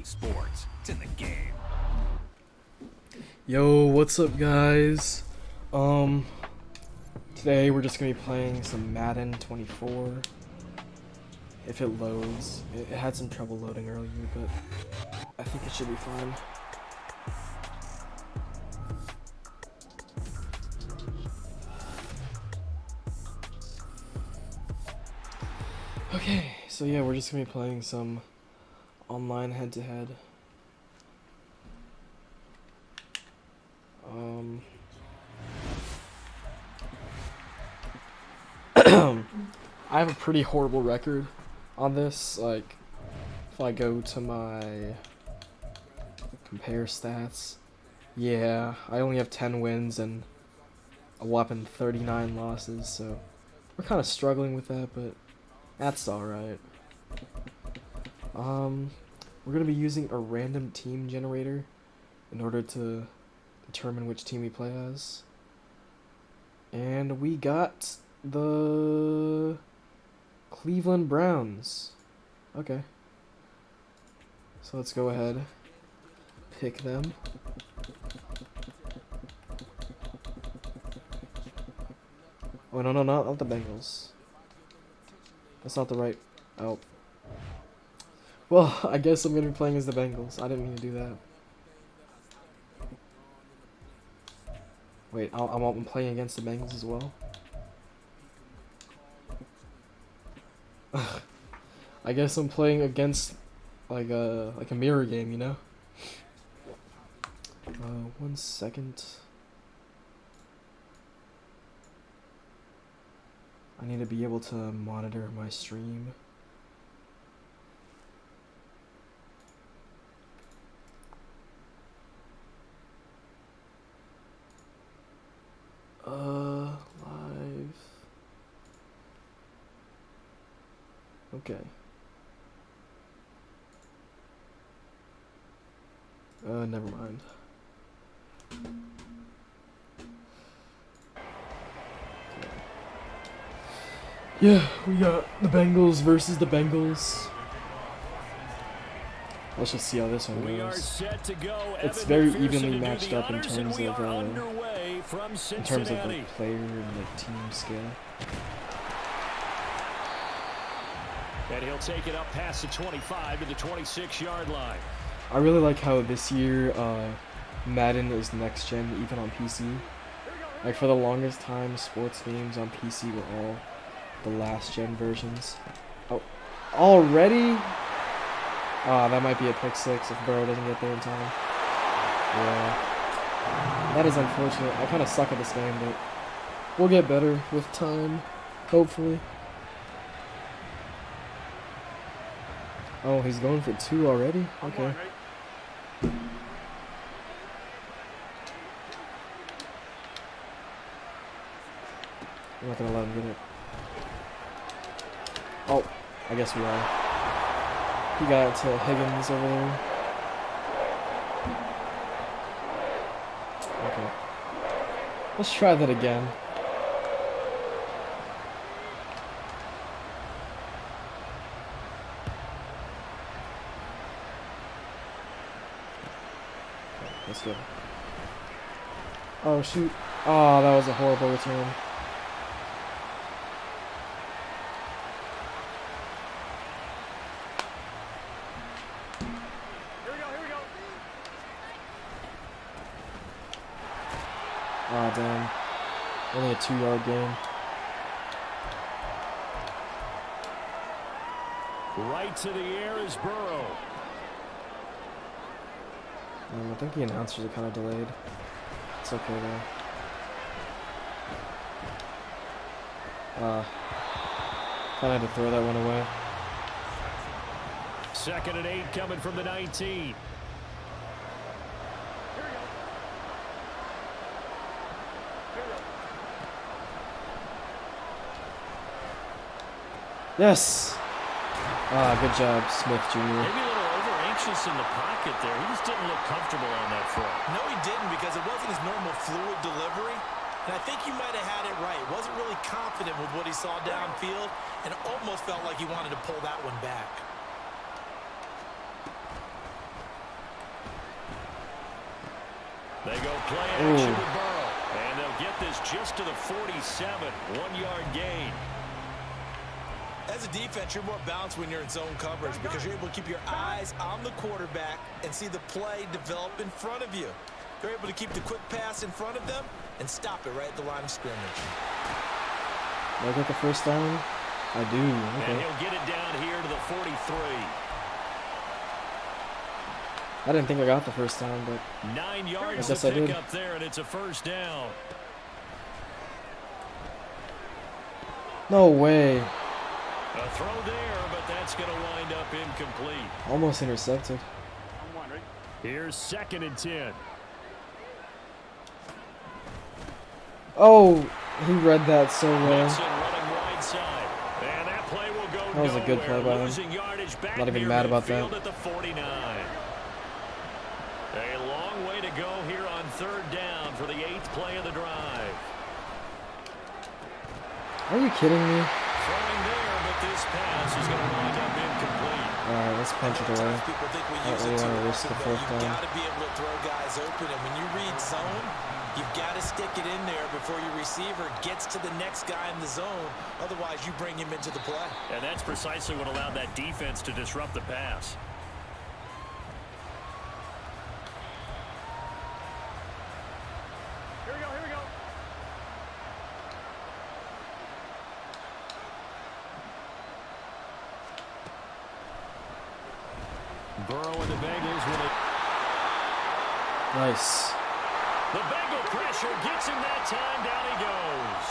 sports. It's in the game. Yo, what's up, guys? Today we're just gonna be playing some Madden 24. If it loads. It had some trouble loading earlier, but I think it should be fine. Okay, so yeah, we're just gonna be playing some online head-to-head. I have a pretty horrible record on this. Like, if I go to my compare stats, yeah, I only have 10 wins and a whopping 39 losses, so we're kind of struggling with that, but that's alright. We're gonna be using a random team generator in order to determine which team we play as. And we got the Cleveland Browns. Okay. So let's go ahead, pick them. Oh, no, not the Bengals. That's not the right... Oh. Well, I guess I'm gonna be playing as the Bengals. I didn't mean to do that. Wait, I'm playing against the Bengals as well? I guess I'm playing against like a mirror game, you know? 1 second. I need to be able to monitor my stream. Live. Okay. Never mind. Yeah, we got the Bengals versus the Bengals. Let's just see how this one goes. It's very evenly matched up in terms of like player and like team skill. And he'll take it up past the 25 to the 26-yard line. I really like how this year Madden is next gen, even on PC. Like, for the longest time, sports games on PC were all the last gen versions. Oh, already? That might be a pick six if Burrow doesn't get there in time. Yeah, that is unfortunate. I kind of suck at this game, but we'll get better with time, hopefully. Oh, he's going for 2 already? Okay. I'm not gonna let him get it. Oh, I guess we are. He got it to Higgins over there. Okay. Let's try that again. Let's go. Oh, shoot. Oh, that was a horrible return. Oh, damn. Only a 2-yard gain. Right to the air is Burrow. I think the announcers are kind of delayed. It's okay though. Kind of had to throw that one away. 2nd and 8 coming from the 19. Yes! Good job, Smith Jr. Maybe a little over-anxious in the pocket there. He just didn't look comfortable on that throw. No, he didn't, because it wasn't his normal fluid delivery. And I think you might have had it right. Wasn't really confident with what he saw downfield, and almost felt like he wanted to pull that one back. They go play action with Burrow. And they'll get this just to the 47. 1-yard gain. As a defense, you're more balanced when you're in zone coverage because you're able to keep your eyes on the quarterback and see the play develop in front of you. They're able to keep the quick pass in front of them and stop it right at the line of scrimmage. Did I get the first down? I do. Okay. And he'll get it down here to the 43. I didn't think I got the first down, but 9 yards guess to I pick did. up there, and it's a first down. no way. A throw there, but that's going to wind up incomplete. Almost intercepted. Here's 2nd and 10. Oh, he read that so well. Benson running right side. And that play will go That was a good play by him. Losing yardage back Not even near mad about midfield that. At the 49. A long way to go here on 3rd down for the 8th play of the drive. Are you kidding me? Throwing there, but this pass is going to wind up incomplete. Alright, let's punch it away. People think we I use don't it really too want to risk the often, but 4th you've down. got to be able to throw guys open, and when you read zone, you've got to stick it in there before your receiver gets to the next guy in the zone. Otherwise, you bring him into the play. And that's precisely what allowed that defense to disrupt the pass. Here we go, here we go. Burrow and the Bengals with it. Nice. The Bengal pressure gets him that time. Down he goes.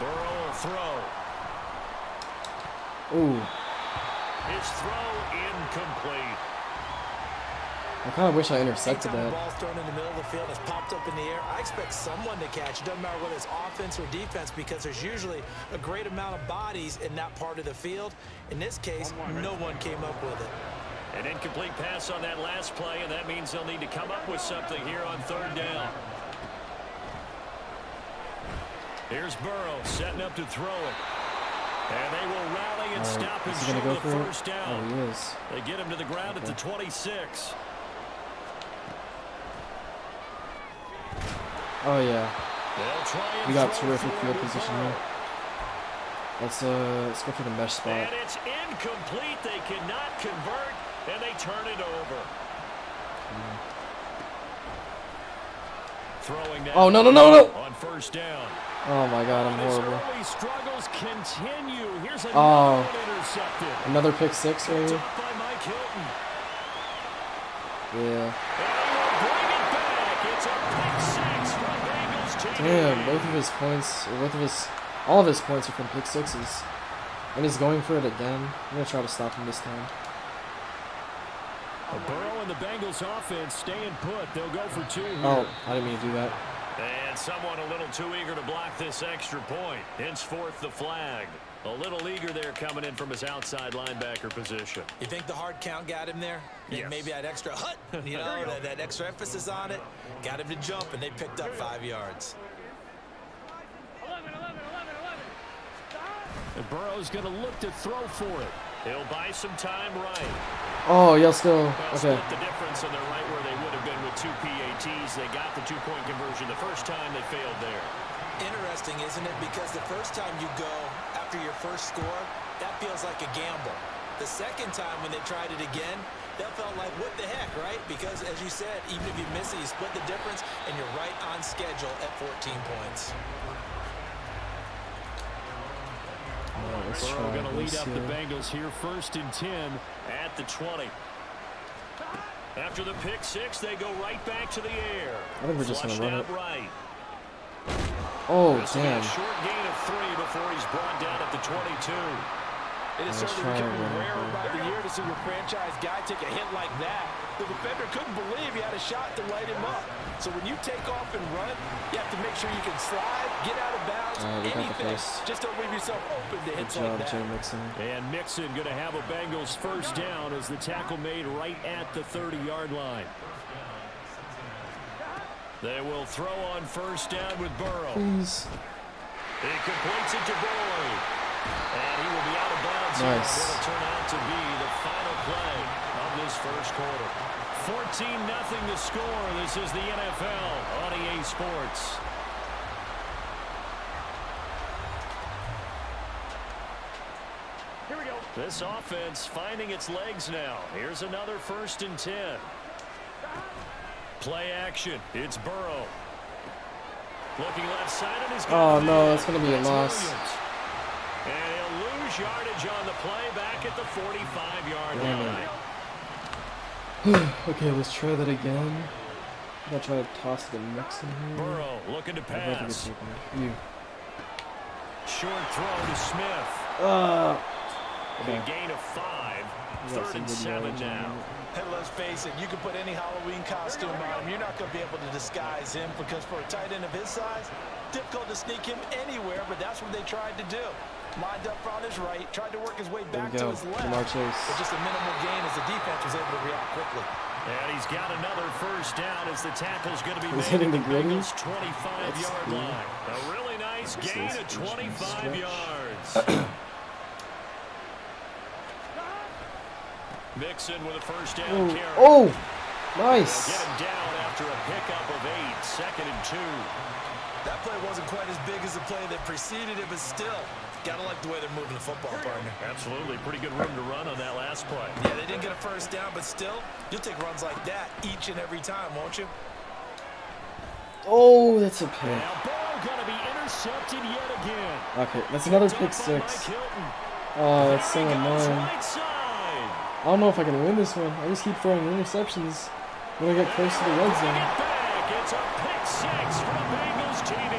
Burrow will throw. Ooh. His throw incomplete. I kind of wish I intercepted Anytime the that. ball's thrown in the middle of the field, it's popped up in the air, I expect someone to catch. It doesn't matter whether it's offense or defense because there's usually a great amount of bodies in that part of the field. In this case, no one came up with it. An incomplete pass on that last play, and that means they'll need to come up with something here on 3rd down. Here's Burrow setting up to throw it. And they will rally and stop and Is he going to show go the for first it? down. Oh, he is. They get him to the ground at the 26. Oh, yeah. They'll try and We got throw terrific for field it with position Burrow. here. Let's go for the mesh spot. And it's incomplete. They cannot convert, and they turn it over. Throwing now. Oh, no, no, no, no! On 1st down. Oh, my God, I'm His horrible. early struggles continue. Here's another Oh. one intercepted. Another pick 6 right Picked here. up by Mike Hilton. Yeah. And he will bring it back. It's a pick 6 from Bengals team. Damn, both of his points, all of his points are from pick 6s. And he's going for it again. I'm going to try to stop him this time. Burrow and the Bengals offense staying put. They'll go for 2 here. Oh, I didn't mean to do that. And someone a little too eager to block this extra point. Henceforth the flag. A little eager there coming in from his outside linebacker position. You think the hard count got him there? Yes. Maybe that extra hut, you know, that extra emphasis on it, got him to jump, and they picked up 5 yards. 11. And Burrow's going to look to throw for it. He'll buy some time right. Oh, yes, go. They'll Okay. split the difference, and they're right where they would have been with 2 PATs. They got the 2-point conversion the first time. They failed there. Interesting, isn't it? Because the first time you go after your first score, that feels like a gamble. The second time when they tried it again, that felt like, what the heck, right? Because, as you said, even if you miss it, you split the difference, and you're right on schedule at 14 points. Burrow going to lead up the Bengals here, 1st and 10 at the 20. After the pick 6, they go right back to the air. I think we're just going to run it. Right. Oh, This will be a damn. short gain of 3 before he's brought down at the 22. It is Let's certainly try becoming and run it rarer here. by the year to see your franchise guy take a hit like that. The defender couldn't believe he had a shot to light him up. So when you take off and run, you have to make sure you can slide, get out of bounds, We got the anything. first. Just don't leave yourself open to Good hits job, like that. Joe Mixon. And Mixon going to have a Bengals first down as the tackle made right at the 30-yard line. They will throw on 1st down with Burrow. Please. He completes it to Boyd. And he will be out of bounds here. Nice. It'll turn out to be the final play of of this first quarter. 14-0 to score. This is the NFL on EA Sports. Here we go. This offense finding its legs now. Here's another 1st and 10. Play action. It's Burrow. Looking left side, and he's got Oh no, that's gonna be a loss. And he'll lose yardage on the play back at the 45-yard line. Okay, let's try that again. I'm gonna try to toss the Mixon here. Burrow looking to pass. You. Short throw to Smith. Okay. A gain of 5. 3rd and 7 now. Hey, let's face it, you can put any Halloween costume on him. You're not going to be able to disguise him because for a tight end of his size, difficult to sneak him anywhere, but that's what they tried to do. Lined up on his right, tried to work his way back to his left. But just a minimal gain as the defense was able to react quickly. And he's got another 1st down as the tackle's going to be made hitting the Bengals' 25-yard line. A really nice gain of 25 yards. Mixon with a 1st down carry. Oh, nice. Get him down after a pickup of 8. 2nd and 2. That play wasn't quite as big as the play that preceded it, but still, gotta like the way they're moving the football, partner. Absolutely. Pretty good room to run on that last play. Yeah, they didn't get a 1st down, but still, you'll take runs like that each and every time, won't you? Oh, that's a pick. Now, ball gonna be intercepted yet again. Okay, that's another pick 6. Oh, that's so annoying. I don't know if I can win this one. I just keep throwing interceptions when I get close to the red zone. It's a pick 6 for the Bengals TD.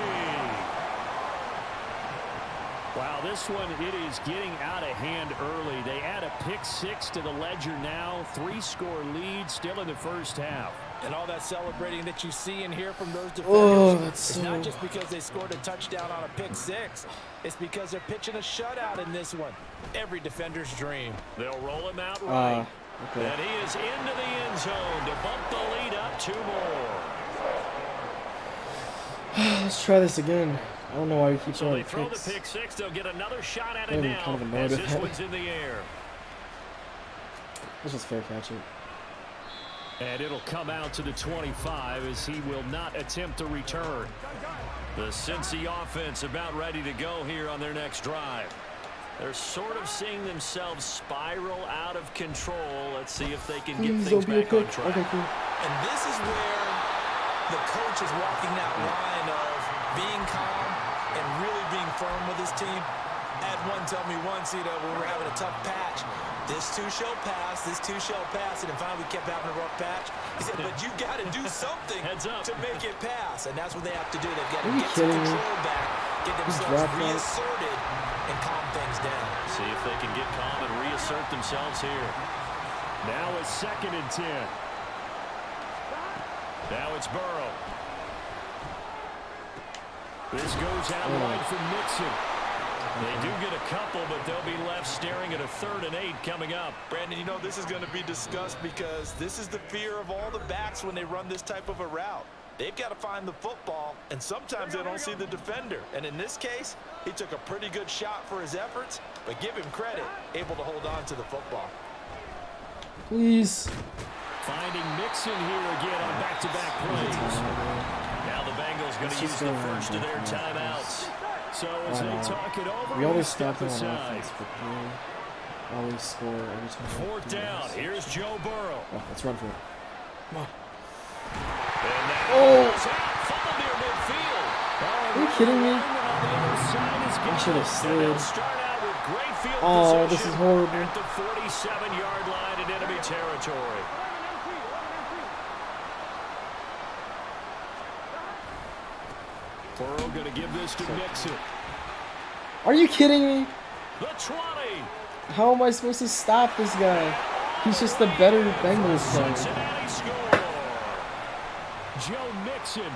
Wow, this one, it is getting out of hand early. They add a pick 6 to the ledger now. 3-score lead still in the 1st half. And all that celebrating that you see and hear from those defenders, it's not just because they scored a touchdown on a pick 6. It's because they're pitching a shutout in this one. Every defender's dream. They'll roll him out right. Okay. And he is into the end zone to bump the lead up 2 more. Let's try this again. I don't know why we keep So throwing they throw picks. the pick 6. They'll get another shot at it I'm now kind of annoyed as at this that. one's in the air. Let's just fair catch it. And it'll come out to the 25 as he will not attempt to return. The Cincy offense about ready to go here on their next drive. They're sort of seeing themselves spiral out of control. Let's see if they can get things back on track. Okay, cool. And this is where the coach is walking that line of being calm and really being firm with his team. I had one tell me once, when we were having a tough patch, this too shall pass, this too shall pass, and then finally we kept having a rough patch. He said, but you got to do something to make it pass, and that's what they have to do. They've got to get some control back, get themselves reasserted, and calm things down. See if they can get calm and reassert themselves here. Now it's 2nd and 10. Now it's Burrow. This goes out wide for Mixon. They do get a couple, but they'll be left staring at a 3rd and 8 coming up. Brandon, this is going to be discussed because this is the fear of all the backs when they run this type of a route. They've got to find the football, and sometimes they don't see the defender. And in this case, he took a pretty good shot for his efforts, but give him credit, able to hold on to the football. Please. Finding Mixon here again on back-to-back plays. Now the Bengals going to use the first of their timeouts. So as they talk it over, we always stop them on offense, but they always score every time. 4th down. Here's Joe Burrow. Oh, let's run for it. Come on. Oh! Are you kidding me? I should have slid. Oh, this is horrible. At the 47-yard line in enemy territory. Burrow going to give this to Mixon. Are you kidding me? The 20. How am I supposed to stop this guy? He's just the better Bengals player. Cincinnati score. Joe Mixon,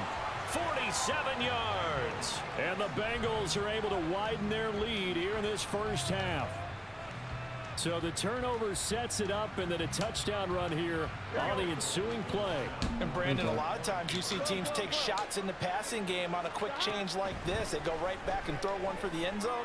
47 yards. And the Bengals are able to widen their lead here in this 1st half. So the turnover sets it up, and then a touchdown run here on the ensuing play. And Brandon, a lot of times you see teams take shots in the passing game on a quick change like this. They go right back and throw one for the end zone.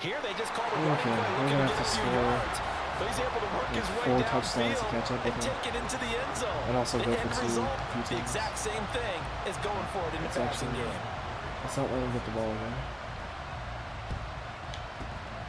Here they just call it right play. Looking to get a few yards. But he's able to work his way 4 touchdowns to downfield catch up with and him. take it into the end zone. And also the go end for 2 result, a few the times. exact same thing as going for it in the passing game. Let's not let him get the ball again.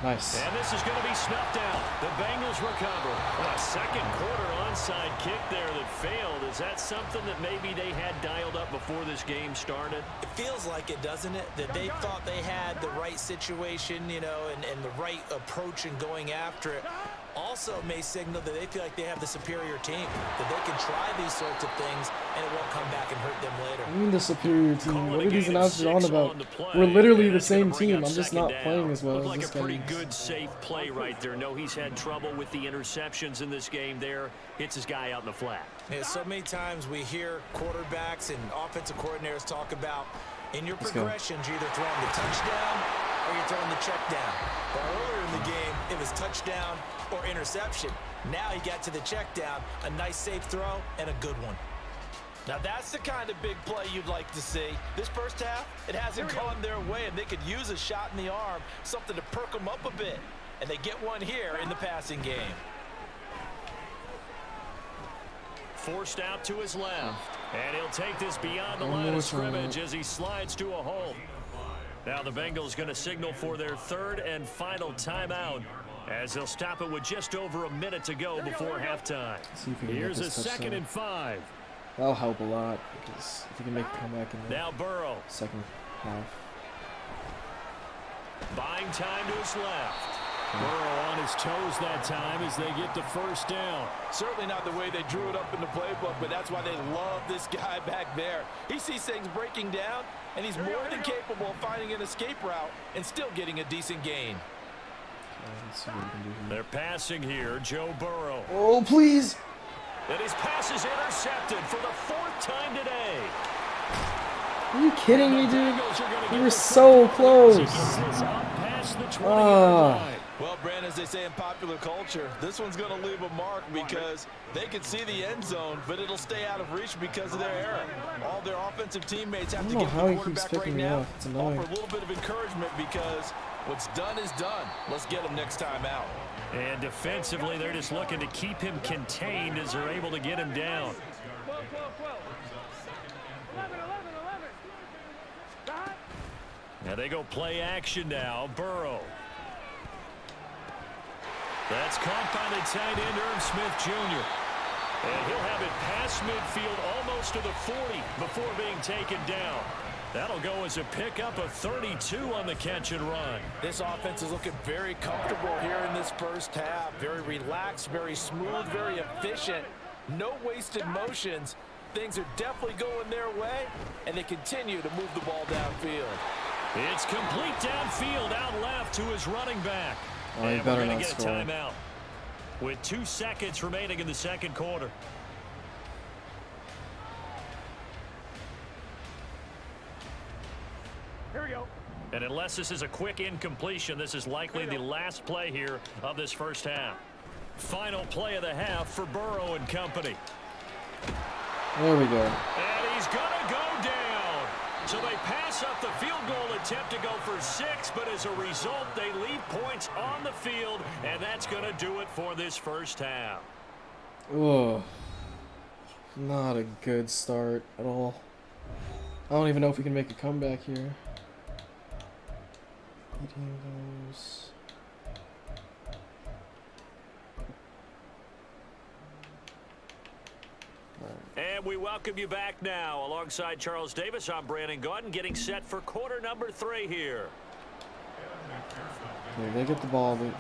Nice. And this is going to be snuffed out. The Bengals recover. A second quarter onside kick there that failed. Is that something that maybe they had dialed up before this game started? It feels like it, doesn't it? That they thought they had the right situation, you know, and the right approach in going after it. Also may signal that they feel like they have the superior team, that they can try these sorts of things and it won't come back and hurt them later. I mean the superior team. What are these announcers on about? On We're literally the that's gonna same bring team. up I'm just second not down. playing as well Looked as like this a pretty guy. good, safe play right there. No, he's had trouble with the interceptions in this game there. Hits his guy out in the flat. Yeah, so many times we hear quarterbacks and offensive coordinators talk about in your progressions, you're either throwing the touchdown or you're throwing the check down. But earlier in the game, it was touchdown or interception. Now he got to the check down, a nice safe throw and a good one. Now that's the kind of big play you'd like to see. This first half, it hasn't gone their way, and they could use a shot in the arm, something to perk them up a bit. And they get one here in the passing game. Forced out to his left. And he'll take this beyond the line of scrimmage as he slides to a hole. Now the Bengals going to signal for their 3rd and final timeout as they'll stop it with just over a minute to go before halftime. Here's a 2nd and 5. That'll help a lot because if you can make a comeback in the Now Burrow. second half. Buying time to his left. Burrow on his toes that time as they get the first down. Certainly not the way they drew it up in the playbook, but that's why they love this guy back there. He sees things breaking down, and he's more than capable of finding an escape route and still getting a decent gain. Let's see what we can do here. They're passing here, Joe Burrow. Oh, please! And his pass is intercepted for the 4th time today. Are you kidding me, dude? We were so close. Well, Brandon, as they say in popular culture, this one's going to leave a mark because they can see the end zone, but it'll stay out of reach because of their error. All their offensive teammates have to give the quarterback right now offer a little bit of encouragement because what's done is done. Let's get him next time out. And defensively, they're just looking to keep him contained as they're able to get him down. Now they go play action now. Burrow. That's caught by the tight end, Irv Smith Jr. And he'll have it past midfield almost to the 40 before being taken down. That'll go as a pickup of 32 on the catch and run. This offense is looking very comfortable here in this first half. Very relaxed, very smooth, very efficient. No wasted motions. Things are definitely going their way, and they continue to move the ball downfield. It's complete downfield out left to his running back. Oh, and we're going to get score. a timeout with 2 seconds remaining in the second quarter. Here we go. And unless this is a quick incompletion, this is likely the last play here of this first half. Final play of the half for Burrow and company. There we go. And he's going to go down. So they pass up the field goal attempt to go for 6, but as a result, they leave points on the field, and that's going to do it for this first half. Oh, not a good start at all. I don't even know if we can make a comeback here. 18 goals. And we welcome you back now. Alongside Charles Davis, I'm Brandon Gordon, getting set for quarter number 3 here. Yeah, they get the ball, but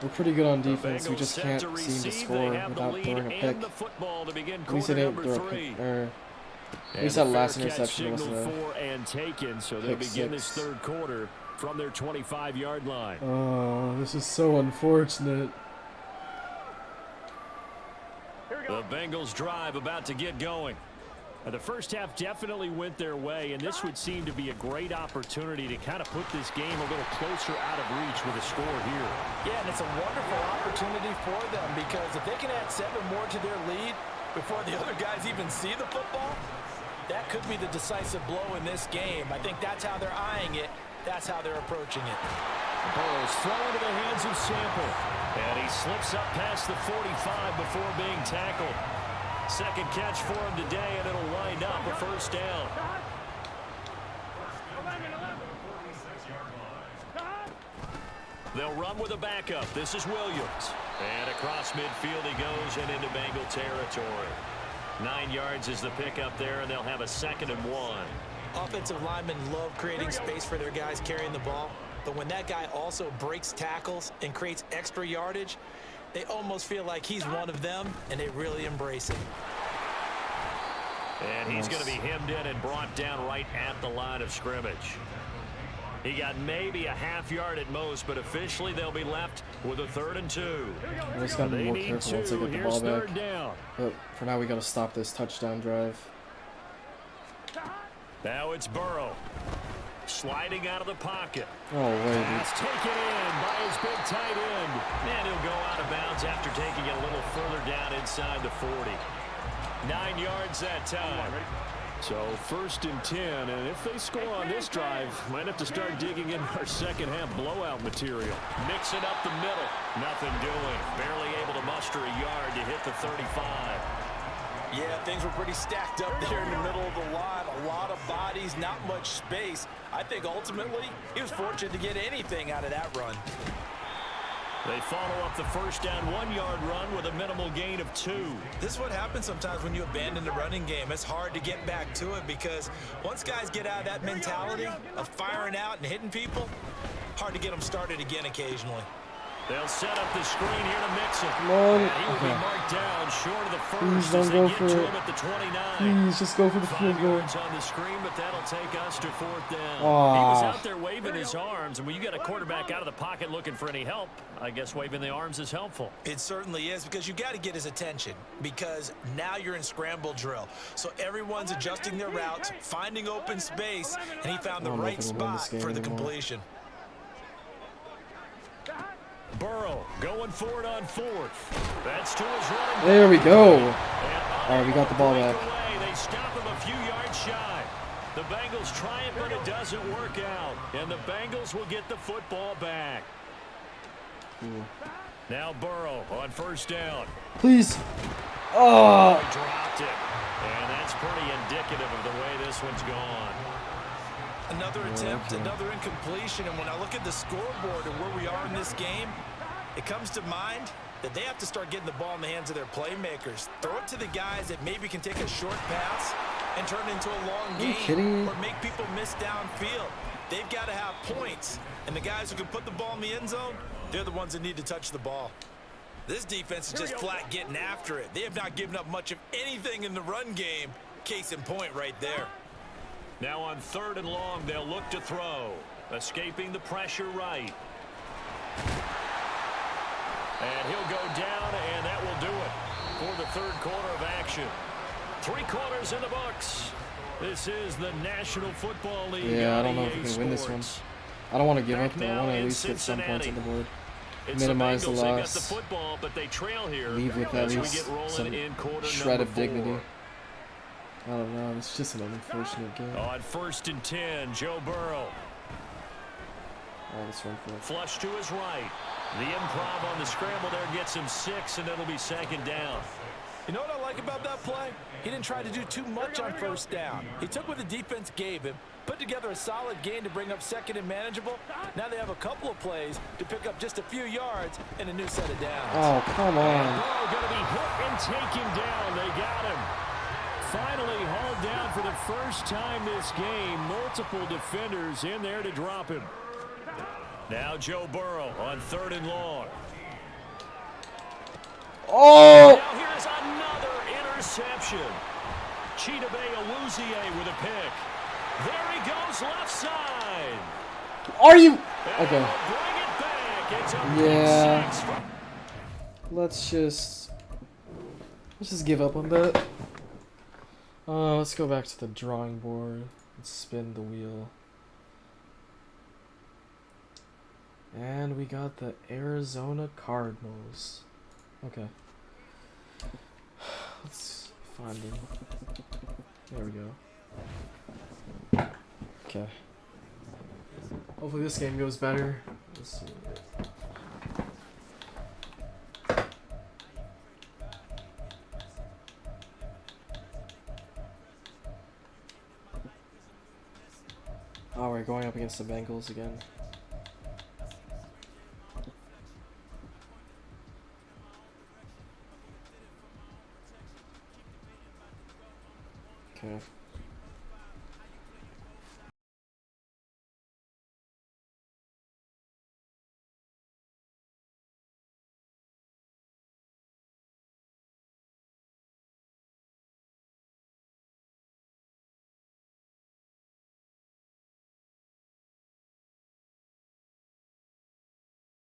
we're pretty good on defense. We just can't seem to score without throwing a pick. At least they didn't throw a pick. At least that last interception was and taken, so they'll begin this third quarter from their 25-yard line. Oh, this is so unfortunate. The Bengals drive about to get going. The first half definitely went their way, and this would seem to be a great opportunity to kind of put this game a little closer out of reach with a score here. Yeah, and it's a wonderful opportunity for them because if they can add 7 more to their lead before the other guys even see the football, that could be the decisive blow in this game. I think that's how they're eyeing it. That's how they're approaching it. Burrow's thrown into the hands of Sample. And he slips up past the 45 before being tackled. Second catch for him today, and it'll wind up a first down. They'll run with a backup. This is Williams. And across midfield he goes and into Bengal territory. 9 yards is the pickup there, and they'll have a 2nd and 1. Offensive linemen love creating space for their guys carrying the ball. But when that guy also breaks tackles and creates extra yardage, they almost feel like he's one of them, and they really embrace it. And he's going to be hemmed in and brought down right at the line of scrimmage. He got maybe a half yard at most, but officially they'll be left with a 3rd and 2. I just gotta be more careful once I get the ball back. But for now, we gotta stop this touchdown drive. Now it's Burrow. Sliding out of the pocket. Oh, wait. Pass taken in by his big tight end. And he'll go out of bounds after taking it a little further down inside the 40. 9 yards that time. So 1st and 10, and if they score on this drive, might have to start digging in our second half blowout material. Mix it up the middle. Nothing doing. Barely able to muster a yard to hit the 35. Yeah, things were pretty stacked up there in the middle of the line. A lot of bodies, not much space. I think ultimately he was fortunate to get anything out of that run. They follow up the first down 1-yard run with a minimal gain of 2. This is what happens sometimes when you abandon the running game. It's hard to get back to it because once guys get out of that mentality of firing out and hitting people, hard to get them started again occasionally. They'll set up the screen here to Mixon. Come on. He will be marked down short of the first. Please don't go for it. At the 29. Please just go for the field 5 goal. yards on the screen, but that'll take us to 4th down. Aww. He was out there waving his arms, and when you get a quarterback out of the pocket looking for any help, I guess waving the arms is helpful. It certainly is, because you got to get his attention, because now you're in scramble drill. So everyone's adjusting their routes, finding open space, and he found the right spot for the completion. Burrow going for it on 4th. That's to his running. There we go. All right, we got the ball back. They stop him a few yards shy. The Bengals try it, but it doesn't work out. And the Bengals will get the football back. Cool. Now Burrow on 1st down. Please. Oh. Dropped it. And that's pretty indicative of the way this one's gone. Another attempt, another incompletion, and when I look at the scoreboard and where we are in this game, it comes to mind that they have to start getting the ball in the hands of their playmakers. Throw it to the guys that maybe can take a short pass and turn it into a long game or make people miss downfield. They've got to have points, and the guys who can put the ball in the end zone, they're the ones that need to touch the ball. This defense is just flat getting after it. They have not given up much of anything in the run game. Case in point right there. Now on 3rd and long, they'll look to throw. Escaping the pressure right. And he'll go down, and that will do it for the 3rd quarter of action. 3 quarters in the books. This is the National Football League. Yeah, I don't know if we can win this one. I don't want to give up, though. I want to at least get some points on the board. Minimize the loss. They got the football, but they trail here. Leave with at least some shred of dignity. I don't know. It's just an unfortunate game. On 1st and 10, Joe Burrow. Oh, let's run for it. Flush to his right. The improv on the scramble there gets him 6, and it'll be 2nd down. You know what I like about that play? He didn't try to do too much on 1st down. He took what the defense gave him, put together a solid gain to bring up 2nd and manageable. Now they have a couple of plays to pick up just a few yards and a new set of downs. Oh, come on. Burrow going to be hit and taken down. They got him. Finally hauled down for the first time this game. Multiple defenders in there to drop him. Now Joe Burrow on 3rd and long. Oh! Now here's another interception. Chidobe Awuzie with a pick. There he goes left side. Are you? Okay. Bring it back. It's a Yeah. pick 6. Let's just give up on that. Let's go back to the drawing board. Let's spin the wheel. And we got the Arizona Cardinals. Okay. Let's find them. There we go. Okay. Hopefully this game goes better. Let's see. against the Bengals again. Okay.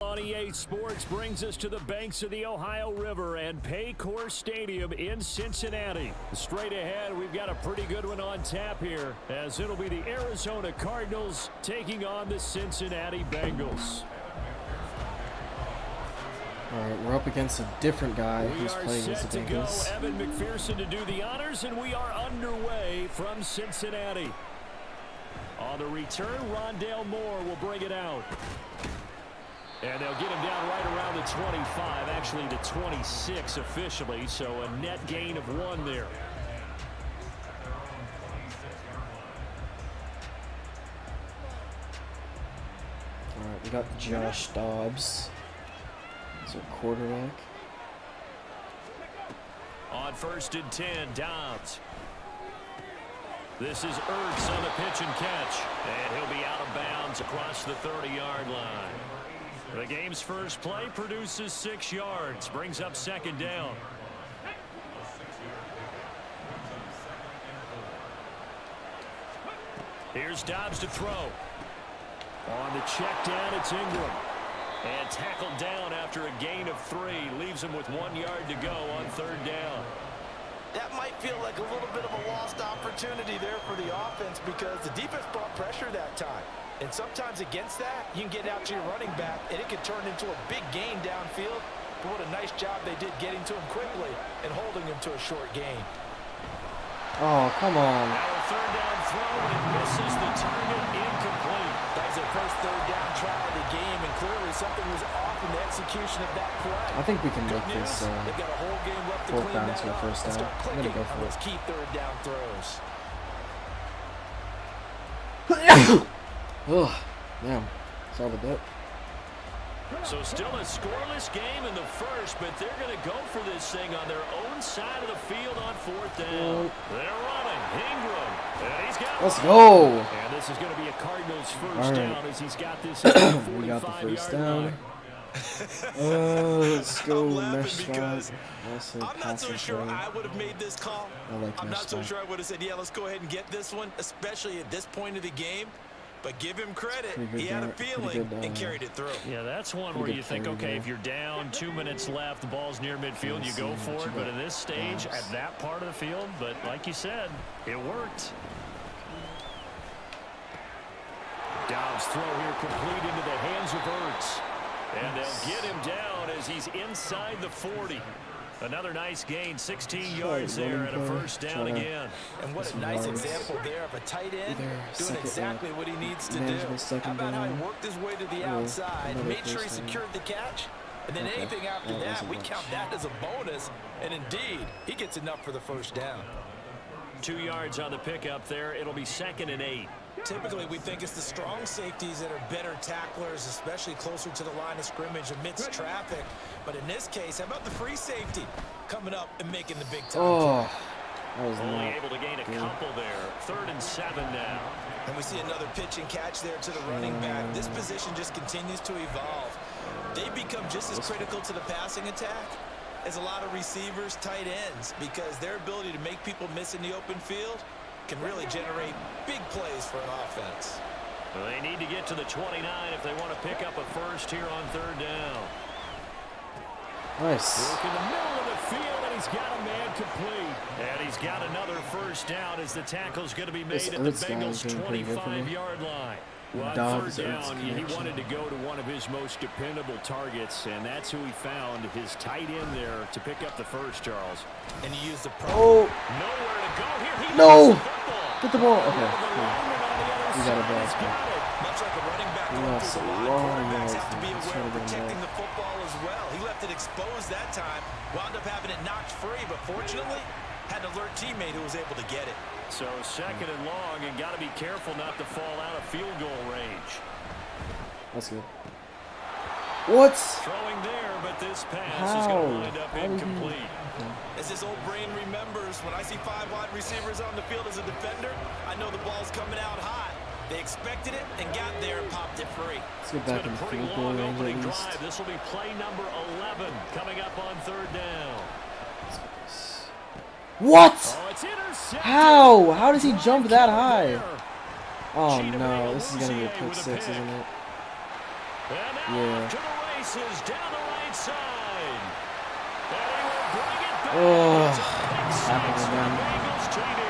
On EA Sports brings us to the banks of the Ohio River and Paycor Stadium in Cincinnati. Straight ahead, we've got a pretty good one on tap here, as it'll be the Arizona Cardinals taking on the Cincinnati Bengals. All right, we're up against a different guy who's playing against the We are Bengals. set to go. Evan McPherson to do the honors, and we are underway from Cincinnati. On the return, Rondale Moore will bring it out. And they'll get him down right around the 25, actually the 26 officially, so a net gain of 1 there. All right, we got Josh Dobbs as our quarterback. On 1st and 10, Dobbs. This is Ertz on the pitch and catch, and he'll be out of bounds across the 30-yard line. The game's first play produces 6 yards, brings up 2nd down. Here's Dobbs to throw. On the check down, it's Ingram. And tackled down after a gain of 3. Leaves him with 1 yard to go on 3rd down. That might feel like a little bit of a lost opportunity there for the offense because the defense brought pressure that time. And sometimes against that, you can get out to your running back, and it can turn into a big gain downfield. But what a nice job they did getting to him quickly and holding him to a short gain. Oh, come on. Now a 3rd down throw, and it misses the target, incomplete. That was their first 3rd down try of the game, and clearly something was off in the execution of that play. I think we can make this They've got a whole game left to 4th clean down that to a up 1st and down. start I'm going to clicking go on for those key 3rd down throws. Ugh, damn. Sorry about that. So still a scoreless game in the first, but they're going to go for this thing on their own side of the field on 4th down. They're running. Ingram. And he's got Let's go. And this is going to be a Cardinals first Right. down as he's got this at the We got the 45-yard first down. line. Let's go, mesh spot. I'm not so sure I would have made this call. like I'm mesh not so spot. sure I would have said, yeah, let's go ahead and get this one, especially at this point of the game. But give him credit. He had a feeling and carried it through. Yeah, that's one where you think, okay, if you're down, 2 minutes left, the ball's near midfield, you go for it. But at this stage, at that part of the field, but like you said, it worked. Dobbs throw here complete into the hands of Ertz. And they'll get him down as he's inside the 40. Another nice gain, 16 yards there and a 1st down again. And what a nice example there of a tight end doing exactly what he needs to do. How about how he worked his way to the outside, made sure he secured the catch, and then anything after that, we count that as a bonus. And indeed, he gets enough for the 1st down. 2 yards on the pickup there. It'll be 2nd and 8. Typically, we think it's the strong safeties that are better tacklers, especially closer to the line of scrimmage amidst traffic. But in this case, how about the free safety coming up and making the big time? Oh, that was Only not able to gain a good. couple there. 3rd and 7 now. And we see another pitch and catch there to the running back. This position just continues to evolve. They become just as critical to the passing attack as a lot of receivers, tight ends, because their ability to make people miss in the open field can really generate big plays for an offense. Well, they need to get to the 29 if they want to pick up a 1st here on 3rd down. Nice. Work in the middle of the field, and he's got a man complete. And he's got another 1st down as the tackle's going to be made This at the Ertz guy is Bengals' doing pretty good for me. 25-yard line. Well, on Dobbs, 3rd Ertz down, he connection. wanted to go to one of his most dependable targets, and that's who he found, his tight end there, to pick up the 1st, Charles. And he used the Oh, Nowhere to go here. He no. gets the football. Get the ball. Okay. The Cool. lineman on the other We got a side ball. has got it. Much like a running back He going lost through the a line, lot of quarterbacks yards have to be there. That's aware of what I'm protecting doing. the football as well. He left it exposed that time, wound up having it knocked free, but fortunately, had an alert teammate who was able to get it. So second and long, and got to be careful not to fall out of field goal range. That's good. What? Throwing there, but this pass How? is going to wind up incomplete. As his old brain remembers, when I see 5 wide receivers on the field as a defender, I know the ball's coming out hot. They expected it and got there and popped it free. Let's get back in the field goal range at least. This will be play number 11 coming up on third down. What? Oh, it's intercepted. How? How does he jump that high? Oh no, this is gonna be a pick six, isn't it? Yeah. To the races down the right side. And he will bring it back. Oh, It's a happens pick again. Bengals TD.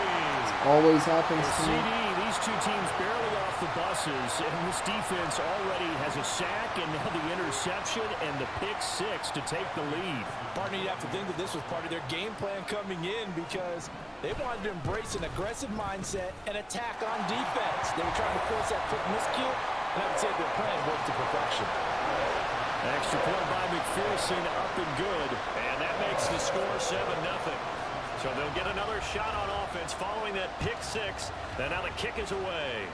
Always happens to me. CD, these two teams barely off the buses, and this defense already has a sack and now the interception and the pick six to take the lead. Partner, you'd have to think that this was part of their game plan coming in because they wanted to embrace an aggressive mindset and attack on defense. They were trying to force that quick miscue, and I would say their plan worked to perfection. Extra point by McPherson, up and good, and that makes the score 7-0. So they'll get another shot on offense following that pick six. And now the kick is away.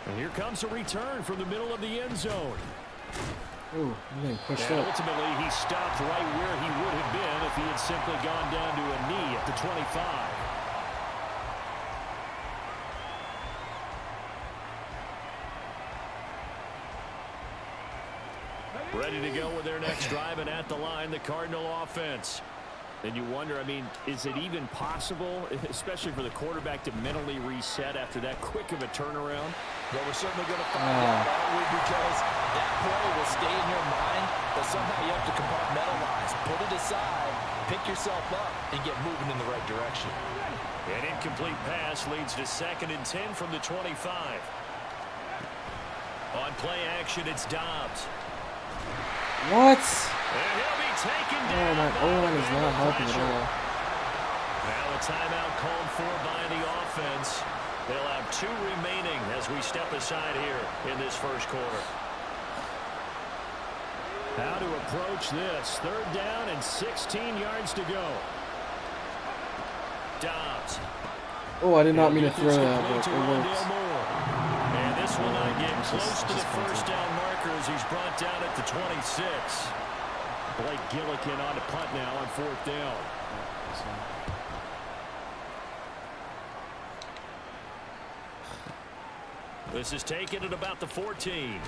And here comes a return from the middle of the end zone. Ooh, I'm getting pushed And up. ultimately, he stopped right where he would have been if he had simply gone down to a knee at the 25. Ready to go with their next drive, and at the line, the Cardinal offense. And you wonder, I mean, is it even possible, especially for the quarterback, to mentally reset after that quick of a turnaround? Well, we're certainly going to find out, aren't we? Because that play will stay in your mind, but somehow you have to compartmentalize, put it aside, pick yourself up, and get moving in the right direction. An incomplete pass leads to 2nd and 10 from the 25. On play action, it's Dobbs. What? And he'll be taken down. Oh, my O-line is not helping at all. Now a timeout called for by the offense. They'll have 2 remaining as we step aside here in this first quarter. How to approach this. 3rd down and 16 yards to go. Dobbs. Oh, I did not mean to throw that, but it worked. And this will not get close to the first down marker as he's brought down at the 26. Blake Gillikin on the punt now on 4th down. This is taken at about the 14.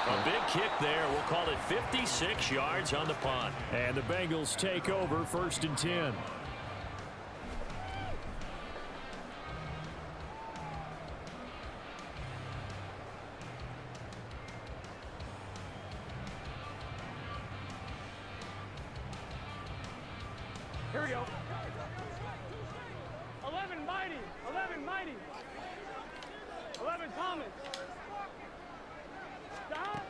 A big kick there. We'll call it 56 yards on the punt. And the Bengals take over 1st and 10. Here we go. 11 mighty. 11 mighty. 11 Thomas. Stop.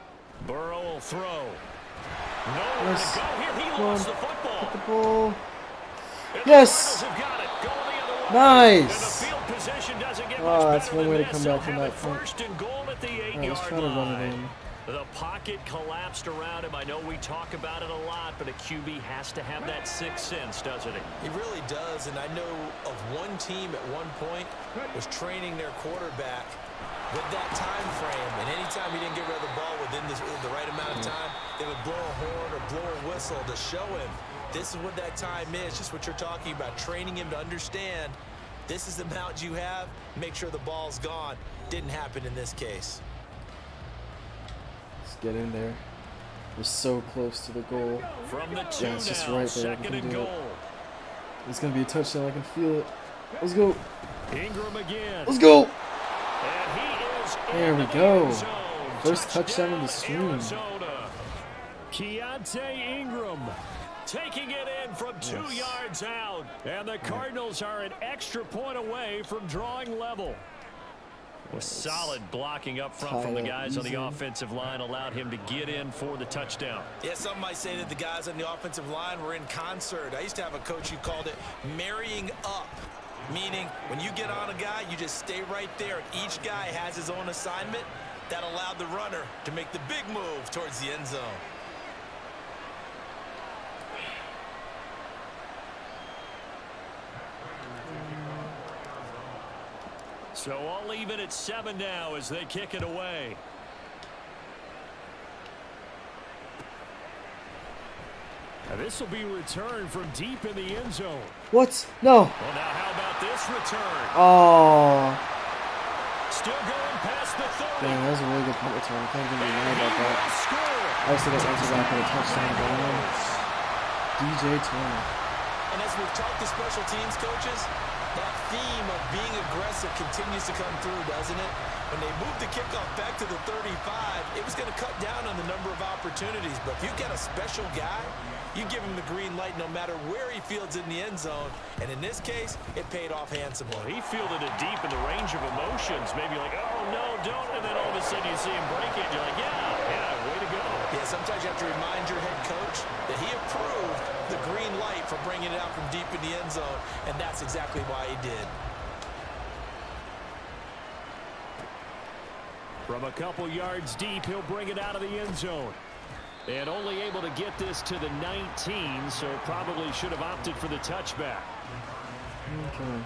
Burrow will throw. Nowhere Yes. to go here. He Come lost on. the football. Get the ball. And the Yes. Cardinals have got it. Going the other way. Nice. And the field position doesn't get Oh, much that's better one than way to this. come They'll back from have that it point. 1st and goal at the Let's 8-yard try to run it line. in. The pocket collapsed around him. I know we talk about it a lot, but a QB has to have that 6th sense, doesn't he? He really does, and I know of one team at one point was training their quarterback with that time frame, and anytime he didn't get rid of the ball within the right amount of time, they would blow a horn or blow a whistle to show him this is what that time is, just what you're talking about, training him to understand this is the amount you have, make sure the ball's gone. Didn't happen in this case. Let's get in there. We're so close to the goal. From the 2 Yeah, it's just now, right there. We 2nd can and do it. goal. It's going to be a touchdown. I can feel it. Let's go. Ingram again. Let's go. And he is There we into the go. end zone. First touchdown of the stream. Arizona. Keontae Ingram taking it in from 2 Yes. yards out. And the Cardinals are an extra point away from drawing level. Solid blocking up front from the guys on the offensive line allowed him to get in for the touchdown. Yeah, some might say that the guys on the offensive line were in concert. I used to have a coach who called it marrying up, meaning when you get on a guy, you just stay right there. And each guy has his own assignment. That allowed the runner to make the big move towards the end zone. So all even at 7 now as they kick it away. Now this will be returned from deep in the end zone. What? No. Well, now how about this return? Oh. Still going past the 30. Dang, that was a really good punt return. I can't even be mad about that. Score. I also got answer back for a touchdown at the end. DJ Turner. And as we've talked to special teams coaches, that theme of being aggressive continues to come through, doesn't it? When they moved the kickoff back to the 35, it was going to cut down on the number of opportunities. But if you've got a special guy, you give him the green light no matter where he fields in the end zone. And in this case, it paid off handsomely. Well, he fielded it deep in the range of emotions. Maybe like, oh, no, don't. And then all of a sudden you see him break it. You're like, yeah, way to go. Yeah, sometimes you have to remind your head coach that he approved the green light for bringing it out from deep in the end zone. And that's exactly why he did. From a couple yards deep, he'll bring it out of the end zone. And only able to get this to the 19, so probably should have opted for the touchback. Okay.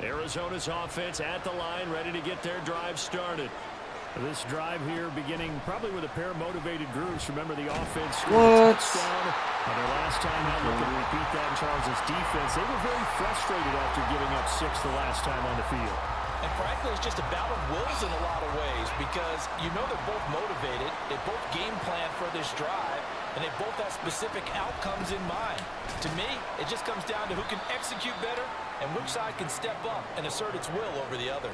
Arizona's offense at the line, ready to get their drive started. This drive here beginning probably with a pair of motivated groups. Remember the offense scored a touchdown. And their last time out, looking to repeat that in Charles' defense. They were very frustrated after giving up 6 the last time on the field. And frankly, it's just a battle of wills in a lot of ways because you know they're both motivated, they both game plan for this drive, and they both have specific outcomes in mind. To me, it just comes down to who can execute better and which side can step up and assert its will over the other.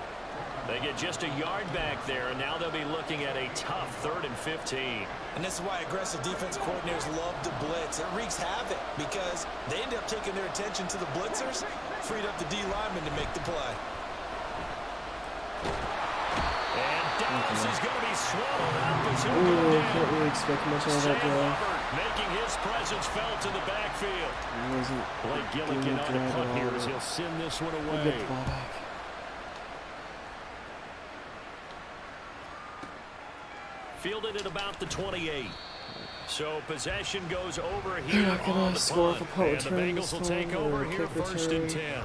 They get just a yard back there, and now they'll be looking at a tough 3rd and 15. And this is why aggressive defense coordinators love to blitz. It wreaks havoc because they end up taking their attention to the blitzers, freed up the D lineman to make the play. And Dallas is going to be swallowed up as he'll go Ooh, down. can't really expect much out of that Sam drive. Hubbard making his presence felt in the backfield. He wasn't Blake doing Gilligan the on a drive punt at here all, as but he'll send this one we'll away. get the ball back. Fielded at about the 28. So possession goes over They're here not gonna on the score punt. for punt And the return Bengals will this take time, over or here kick 1st and 10. return.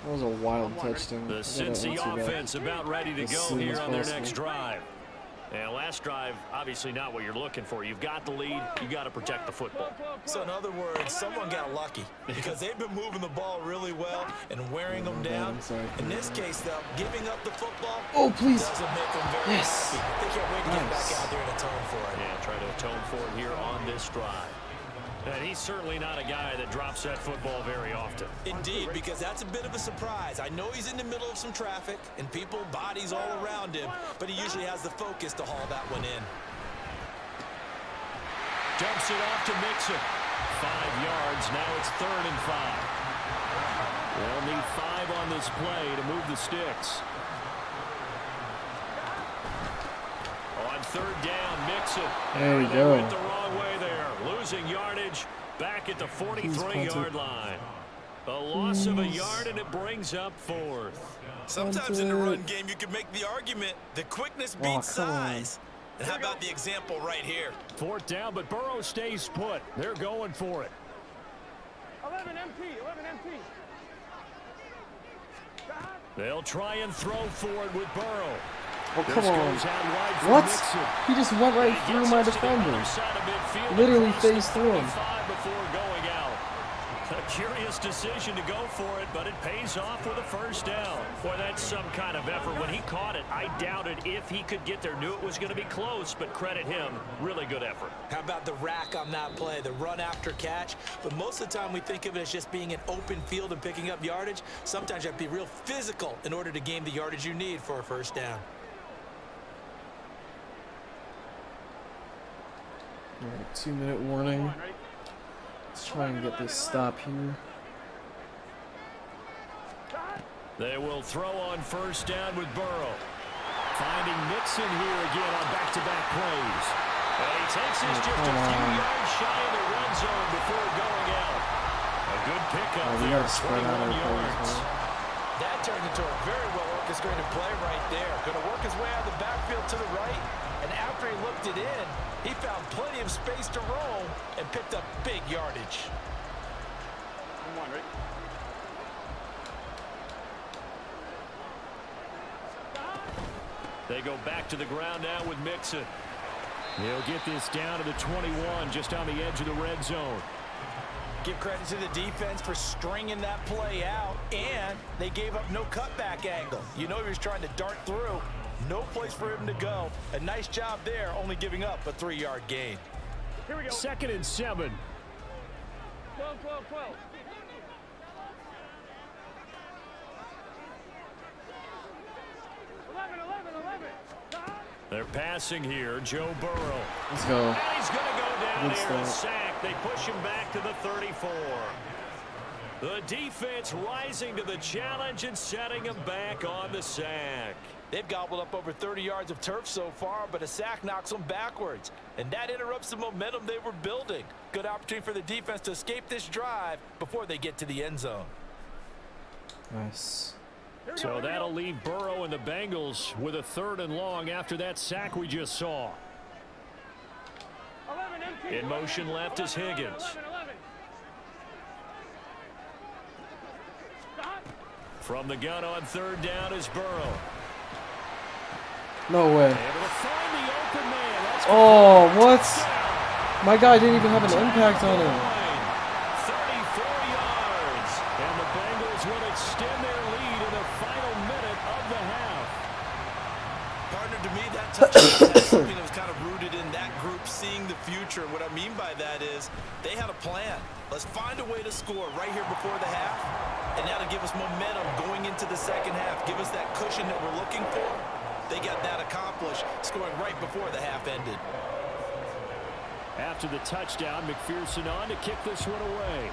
That was a wild touchdown. The Cincy offense about ready to as go soon here as on their possible. next drive. And last drive, obviously not what you're looking for. You've got the lead. You got to protect the football. So in other words, someone got lucky because they've been moving the ball really well and wearing them down. In this case, though, giving up the football please. doesn't make them very Yes. happy. They can't wait to get back out there and atone for it. Yeah, try to atone for it here on this drive. And he's certainly not a guy that drops that football very often. Indeed, because that's a bit of a surprise. I know he's in the middle of some traffic and people, bodies all around him, but he usually has the focus to haul that one in. Dumps it off to Mixon. 5 yards. Now it's 3rd and 5. They'll need 5 on this play to move the sticks. On 3rd down, Mixon. There we They go. went the wrong way there. Losing yardage back at the 43-yard line. A loss of a yard, and it brings up 4th. Sometimes in the run game, you can make the argument that quickness beats come on. size. And how about the example right here? 4th down, but Burrow stays put. They're going for it. 11 MT, 11 MT. They'll try and throw for it with Burrow. Oh, come This on. goes out wide for What? Mixon. He just went right He through gets my us to the defender. other side of midfield, Literally across the phased through him. 35 before going out. A curious decision to go for it, but it pays off with a 1st down. Boy, that's some kind of effort. When he caught it, I doubted if he could get there. Knew it was going to be close, but credit him. Really good effort. How about the rack on that play, the run after catch? But most of the time we think of it as just being an open field and picking up yardage. Sometimes you have to be real physical in order to gain the yardage you need for a 1st down. All right, 2-minute warning. Let's try and get this stop here. They will throw on 1st down with Burrow. Finding Mixon here again on back-to-back plays. And he takes this just a few yards shy of the red zone before going out. A good pickup We there, gotta spread out 21 our plays, yards. huh? That turned into a very well orchestrated play right there. Going to work his way out of the backfield to the right. And after he looked it in, he found plenty of space to roam and picked up big yardage. and one, right? They go back to the ground now with Mixon. He'll get this down to the 21, just on the edge of the red zone. Give credit to the defense for stringing that play out, and they gave up no cutback angle. You know he was trying to dart through. No place for him to go. A nice job there, only giving up a 3-yard gain. Here we go. 2nd and 7. 12, 12, 12. They're passing here. Joe Burrow. Let's go. And he's going to go down Good here. A start. sack. They push him back to the 34. The defense rising to the challenge and setting him back on the sack. They've gobbled up over 30 yards of turf so far, but a sack knocks them backwards. And that interrupts the momentum they were building. Good opportunity for the defense to escape this drive before they get to the end zone. Nice. So that'll leave Burrow and the Bengals with a 3rd and long after that sack we just saw. 11, empty. In motion left is 11, Higgins. 11, 11. Stop. From the gun on 3rd down is Burrow. No way. Able to find the open man. That's Oh, what? touchdown. My guy didn't even have an impact on him. 34 yards. And the Bengals will extend their lead in the final minute of the half. Partner, to me, that touchdown is something that was kind of rooted in that group seeing the future. What I mean by that is they had a plan. Let's find a way to score right here before the half, and that'll give us momentum going into the second half, give us that cushion that we're looking for. They got that accomplished, scoring right before the half ended. After the touchdown, McPherson on to kick this one away.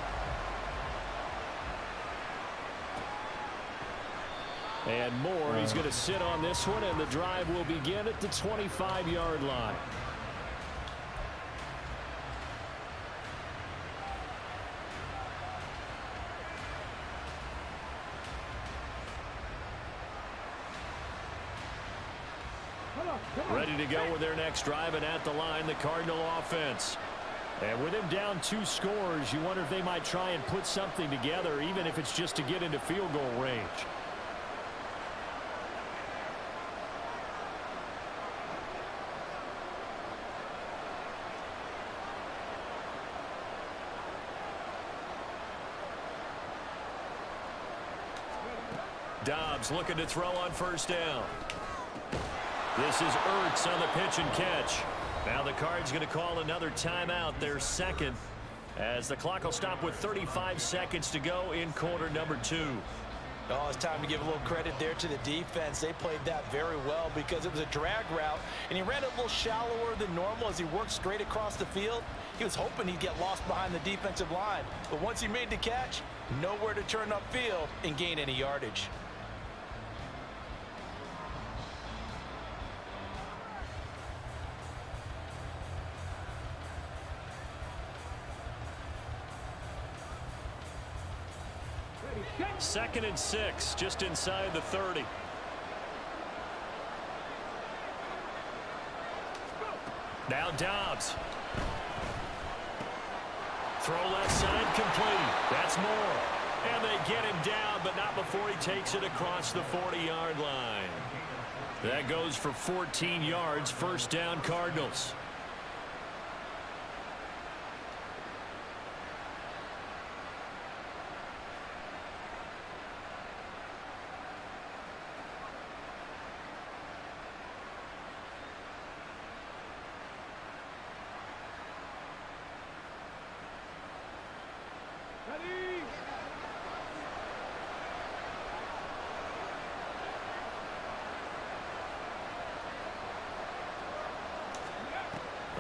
And Moore, he's going to sit on this one, and the drive will begin at the 25-yard line. Ready to go with their next drive, and at the line, the Cardinal offense. And with him down 2 scores, you wonder if they might try and put something together, even if it's just to get into field goal range. Dobbs looking to throw on 1st down. This is Ertz on the pitch and catch. Now the Cards going to call another timeout, their 2nd, as the clock will stop with 35 seconds to go in quarter number 2. Oh, it's time to give a little credit there to the defense. They played that very well because it was a drag route, and he ran it a little shallower than normal as he worked straight across the field. He was hoping he'd get lost behind the defensive line, but once he made the catch, nowhere to turn upfield and gain any yardage. Second and 6, just inside the 30. Now Dobbs. Throw left side complete. That's Moore. And they get him down, but not before he takes it across the 40-yard line. That goes for 14 yards, 1st down Cardinals.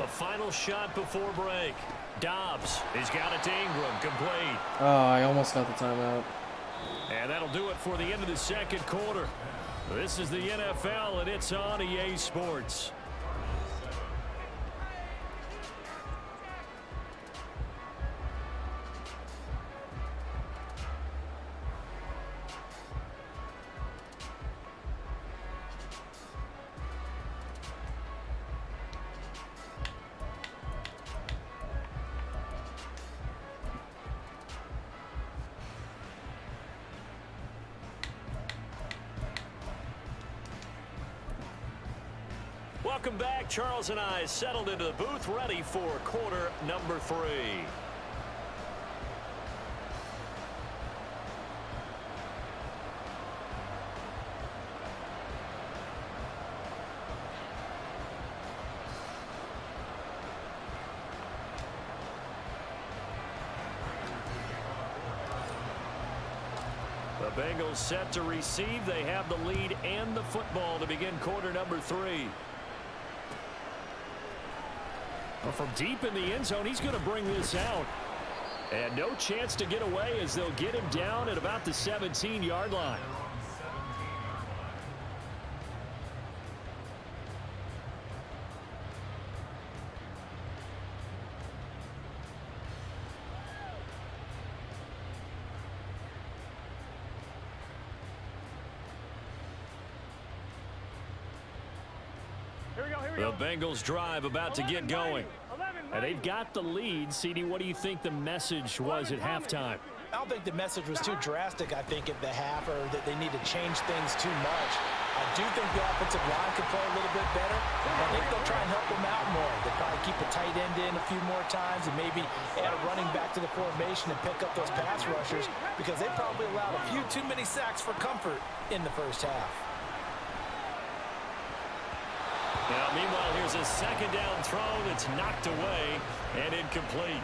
A final shot before break. Dobbs, he's got it to Ingram, complete. Oh, I almost got the timeout. And that'll do it for the end of the 2nd quarter. This is the NFL, and it's on EA Sports. Welcome back. Charles and I settled into the booth, ready for quarter number 3. The Bengals set to receive. They have the lead and the football to begin quarter number 3. Well, from deep in the end zone, he's going to bring this out. And no chance to get away as they'll get him down at about the 17-yard line. The Bengals drive about to get going. And they've got the lead. CD, what do you think the message was at halftime? I don't think the message was too drastic, I think, at the half, or that they need to change things too much. I do think the offensive line could play a little bit better. I think they'll try and help them out more. They'll probably keep a tight end in a few more times and maybe add a running back to the formation and pick up those pass rushers, because they probably allowed a few too many sacks for comfort in the first half. Now, meanwhile, here's a second down throw that's knocked away and incomplete.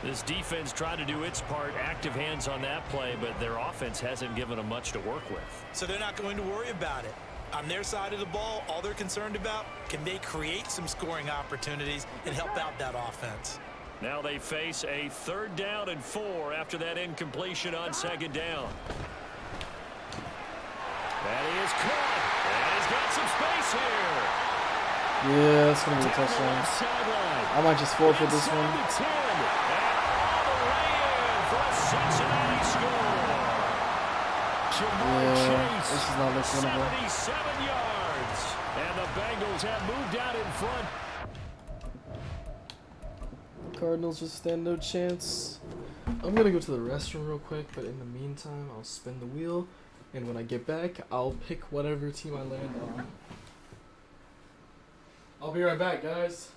This defense tried to do its part, active hands on that play, but their offense hasn't given them much to work with. So they're not going to worry about it. On their side of the ball, all they're concerned about, can they create some scoring opportunities and help out that offense? Now they face a 3rd down and 4 after that incompletion on 2nd down. That is caught. And he's got some space here. Yeah, it's going to be a touchdown. I might just forfeit this one. Yeah, this is not looking winnable. 77 yards. And the Bengals have moved out in front. Cardinals just stand no chance. I'm going to go to the restroom real quick, but in the meantime, I'll spin the wheel. And when I get back, I'll pick whatever team I land on. I'll be right back, guys.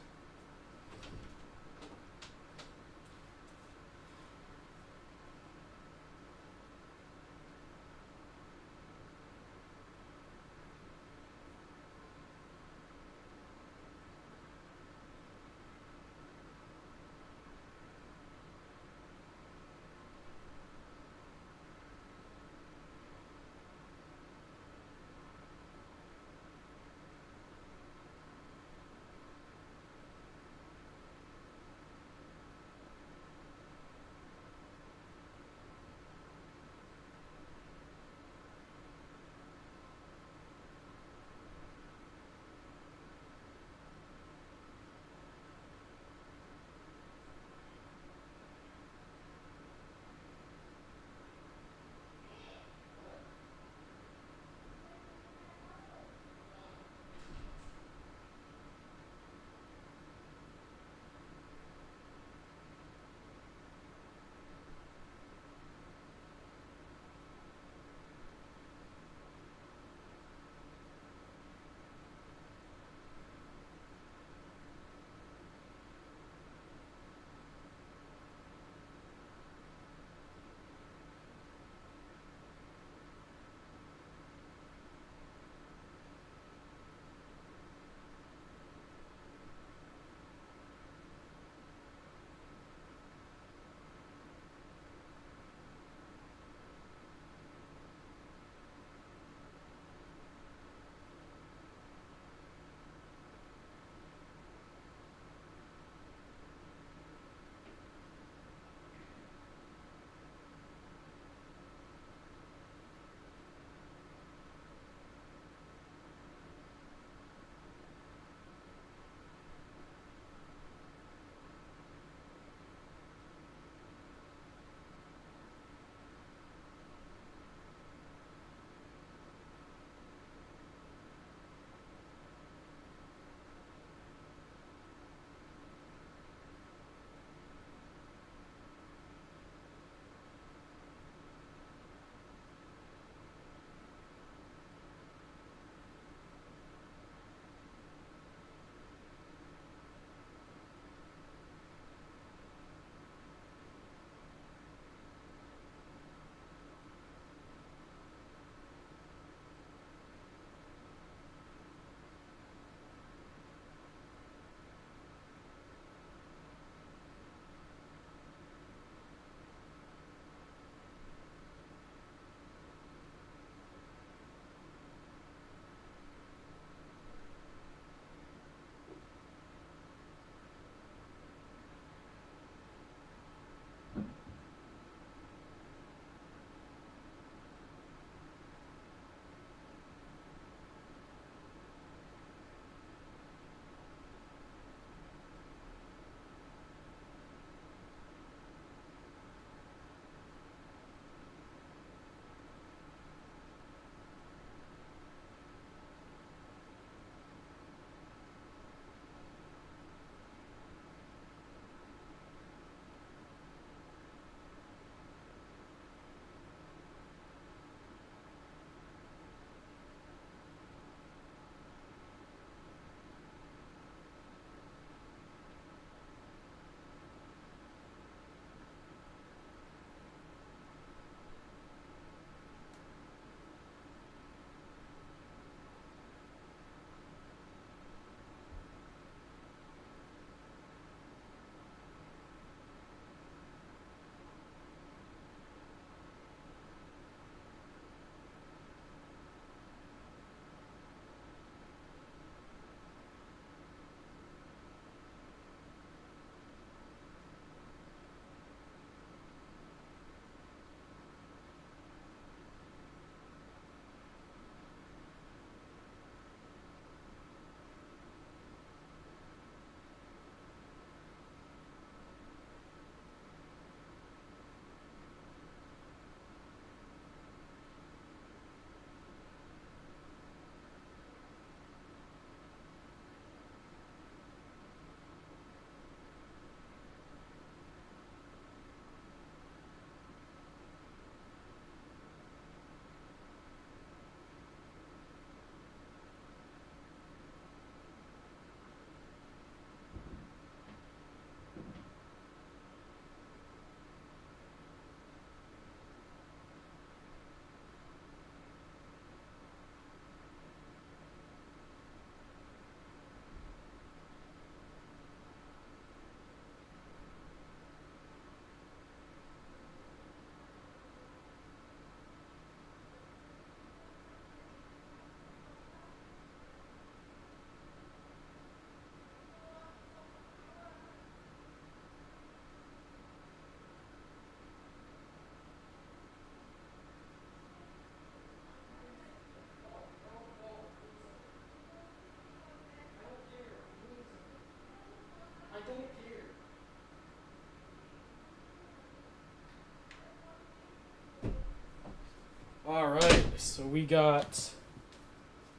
Alright, so we got...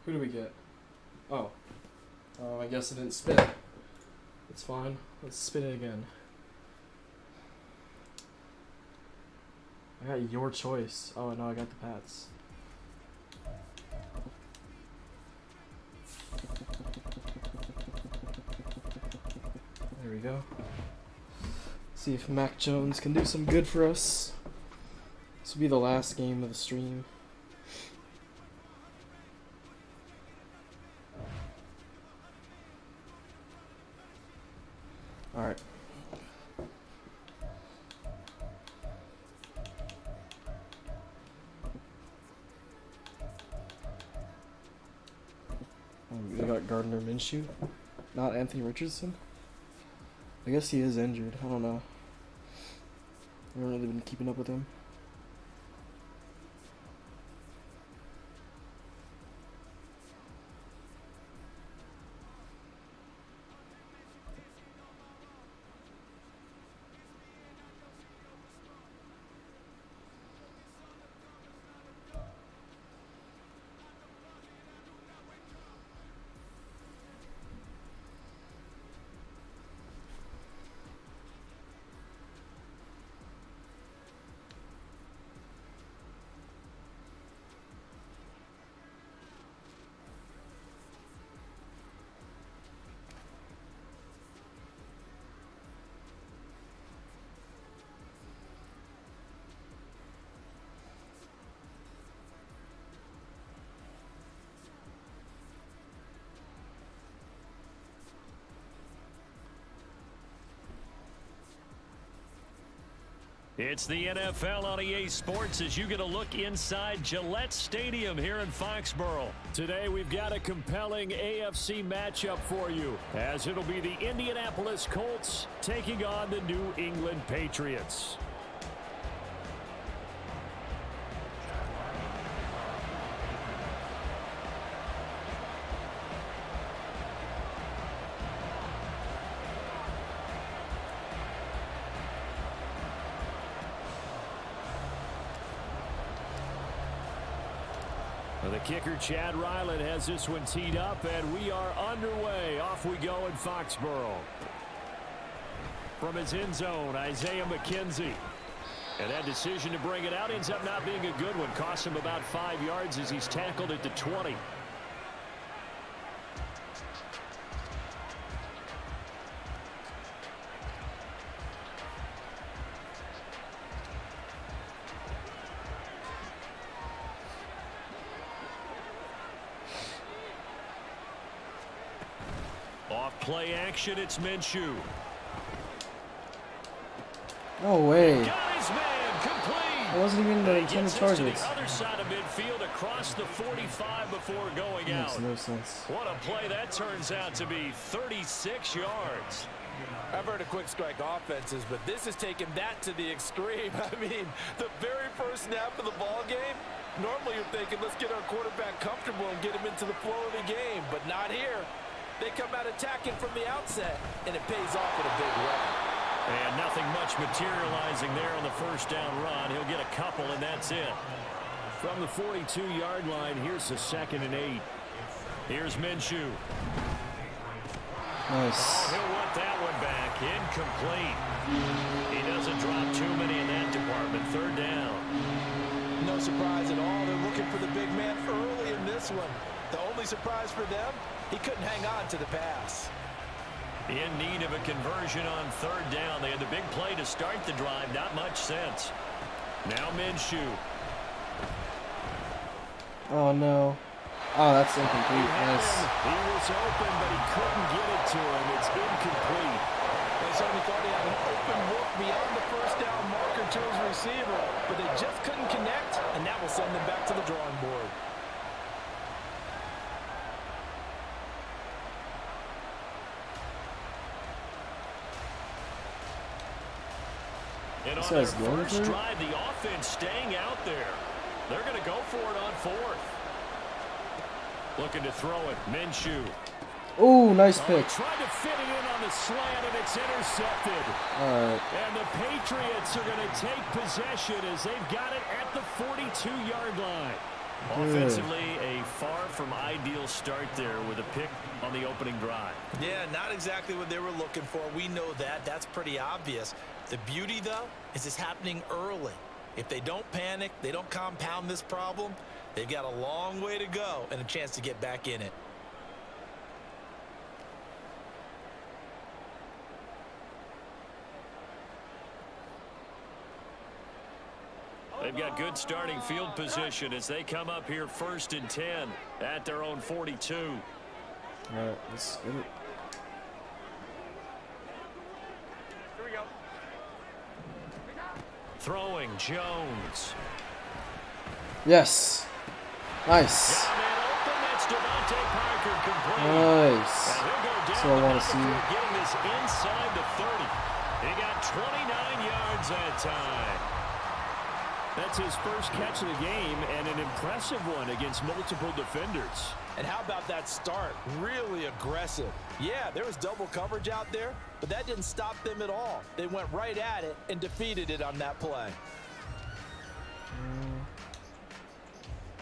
Who do we get? Oh. I guess it didn't spin. It's fine. Let's spin it again. I got your choice. Oh, no, I got the Pats. There we go. See if Mac Jones can do some good for us. This will be the last game of the stream. Alright. We got Gardner Minshew, not Anthony Richardson. I guess he is injured. I don't know. I haven't really been keeping up with him. It's the NFL on EA Sports as you get a look inside Gillette Stadium here in Foxborough. Today we've got a compelling AFC matchup for you, as it'll be the Indianapolis Colts taking on the New England Patriots. The kicker, Chad Ryland, has this one teed up, and we are underway. Off we go in Foxborough. From his end zone, Isaiah McKenzie. And that decision to bring it out ends up not being a good one. Cost him about 5 yards as he's tackled at the 20. Play action, it's Minshew. No way. Got his man, complete. I wasn't even the intended target. To the other side of midfield across the 45 before going out. Makes no sense. What a play that turns out to be. 36 yards. I've heard of quick strike offenses, but this has taken that to the extreme. I mean, the very first snap of the ball game, normally you're thinking, let's get our quarterback comfortable and get him into the flow of the game, but not here. They come out attacking from the outset, and it pays off in a big way. And nothing much materializing there on the first down run. He'll get a couple, and that's it. From the 42-yard line, here's the 2nd and 8. Here's Minshew. Nice. Oh, he'll want that one back. Incomplete. He doesn't drop too many in that department. 3rd down. No surprise at all. They're looking for the big man early in this one. The only surprise for them, he couldn't hang on to the pass. In need of a conversion on 3rd down. They had the big play to start the drive. Not much sense. Now Minshew. Oh, no. Oh, that's incomplete. Nice. He was open, but he couldn't get it to him. It's incomplete. They certainly thought he had an open look beyond the first down marker to his receiver, but they just couldn't connect, and that will send them back to the drawing board. And on their first drive, the offense staying out there. They're going to go for it on 4th. Looking to throw it. Minshew. Oh, nice pick. Tried to fit it in on the slant, and it's intercepted. All right. And the Patriots are going to take possession as they've got it at the 42-yard line. Offensively, a far from ideal start there with a pick on the opening drive. Yeah, not exactly what they were looking for. We know that. That's pretty obvious. The beauty, though, is it's happening early. If they don't panic, they don't compound this problem, they've got a long way to go and a chance to get back in it. They've got good starting field position as they come up here 1st and 10 at their own 42. All right, let's get it. Here we go. Throwing Jones. Yes. Nice. Got a man open. That's Devontae Parker complete. Nice. And he'll go down That's what I want to see. getting this inside the 30. He got 29 yards that time. That's his first catch of the game and an impressive one against multiple defenders. And how about that start? Really aggressive. Yeah, there was double coverage out there, but that didn't stop them at all. They went right at it and defeated it on that play.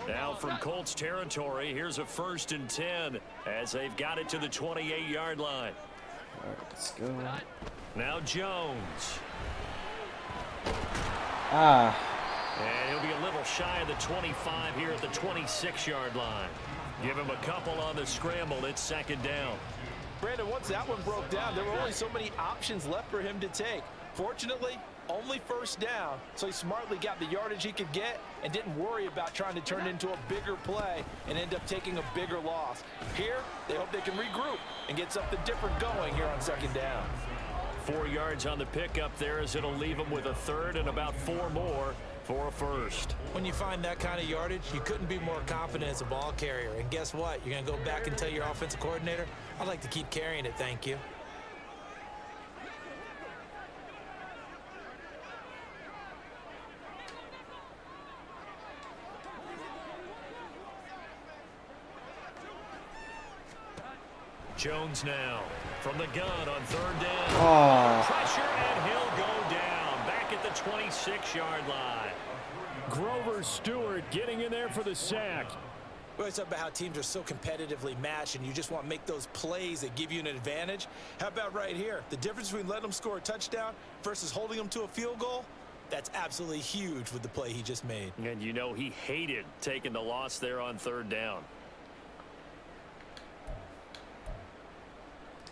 Now from Colts territory, here's a 1st and 10 as they've got it to the 28-yard line. All right, let's go. Now Jones. Ah. And he'll be a little shy of the 25 here at the 26-yard line. Give him a couple on the scramble. It's 2nd down. Brandon, once that one broke down, there were only so many options left for him to take. Fortunately, only 1st down, so he smartly got the yardage he could get and didn't worry about trying to turn it into a bigger play and end up taking a bigger loss. Here, they hope they can regroup and get something different going here on 2nd down. 4 yards on the pickup there as it'll leave them with a 3rd and about 4 more for a 1st. When you find that kind of yardage, you couldn't be more confident as a ball carrier. And guess what? You're going to go back and tell your offensive coordinator, I'd like to keep carrying it, thank you. Jones now from the gun on 3rd down. Oh. Pressure, and he'll go down back at the 26-yard line. Grover Stewart getting in there for the sack. We always talk about how teams are so competitively matched and you just want to make those plays that give you an advantage. How about right here? The difference between letting them score a touchdown versus holding them to a field goal, that's absolutely huge with the play he just made. And you know he hated taking the loss there on 3rd down.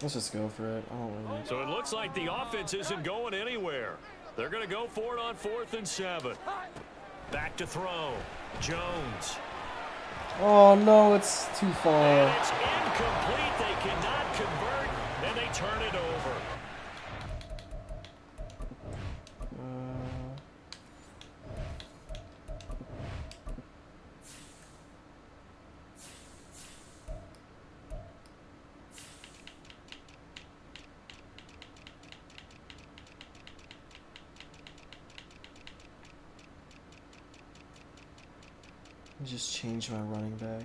Let's just go for it. I don't really. So it looks like the offense isn't going anywhere. They're going to go for it on 4th and 7. Back to throw. Jones. Oh, no, it's too far. And it's incomplete. They cannot convert, and they turn it over. Just change my running back.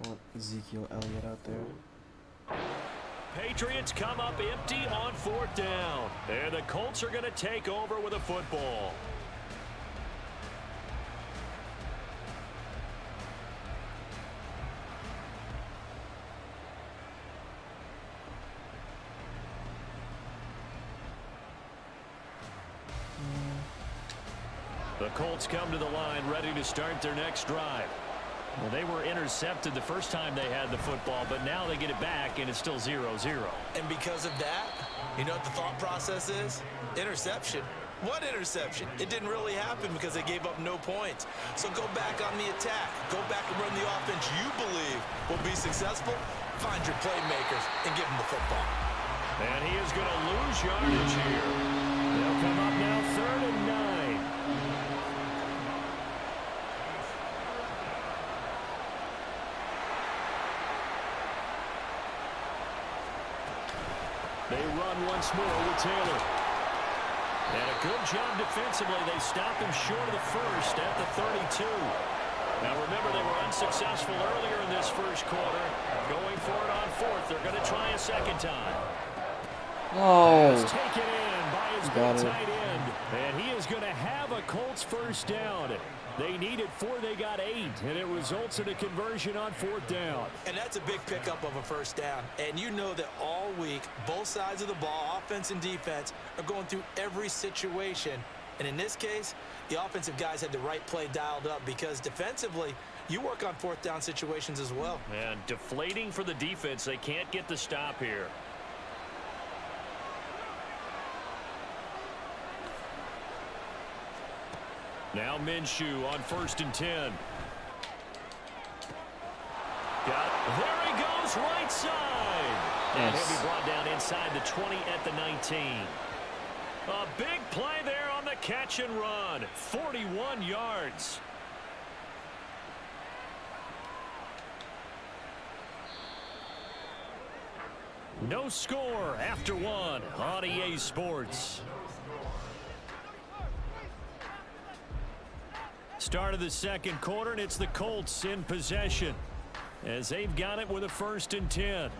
I want Ezekiel Elliott out there. Patriots come up empty on 4th down. And the Colts are going to take over with a football. The Colts come to the line ready to start their next drive. Well, they were intercepted the first time they had the football, but now they get it back, and it's still 0-0. And because of that, you know what the thought process is? Interception. What interception? It didn't really happen because they gave up no points. So go back on the attack. Go back and run the offense you believe will be successful. Find your playmakers and give them the football. And he is going to lose yardage here. They'll come up now 3rd and 9. They run once more with Taylor. And a good job defensively. They stop him short of the 1st at the 32. Now remember, they were unsuccessful earlier in this first quarter. Going for it on fourth. They're going to try a second time. Oh. It's taken in by his Got good it. tight end. And he is going to have a Colts first down. They needed 4, they got 8, and it results in a conversion on fourth down. And that's a big pickup of a first down. And you know that all week, both sides of the ball, offense and defense, are going through every situation. And in this case, the offensive guys had the right play dialed up because defensively, you work on fourth down situations as well. And deflating for the defense. They can't get the stop here. Now Minshew on 1st and 10. There he goes, right side. And he'll be brought down inside the 20 at the 19. A big play there on the catch and run. 41 yards. No score after 1 on EA Sports. Start of the second quarter, and it's the Colts in possession as they've got it with a 1st and 10.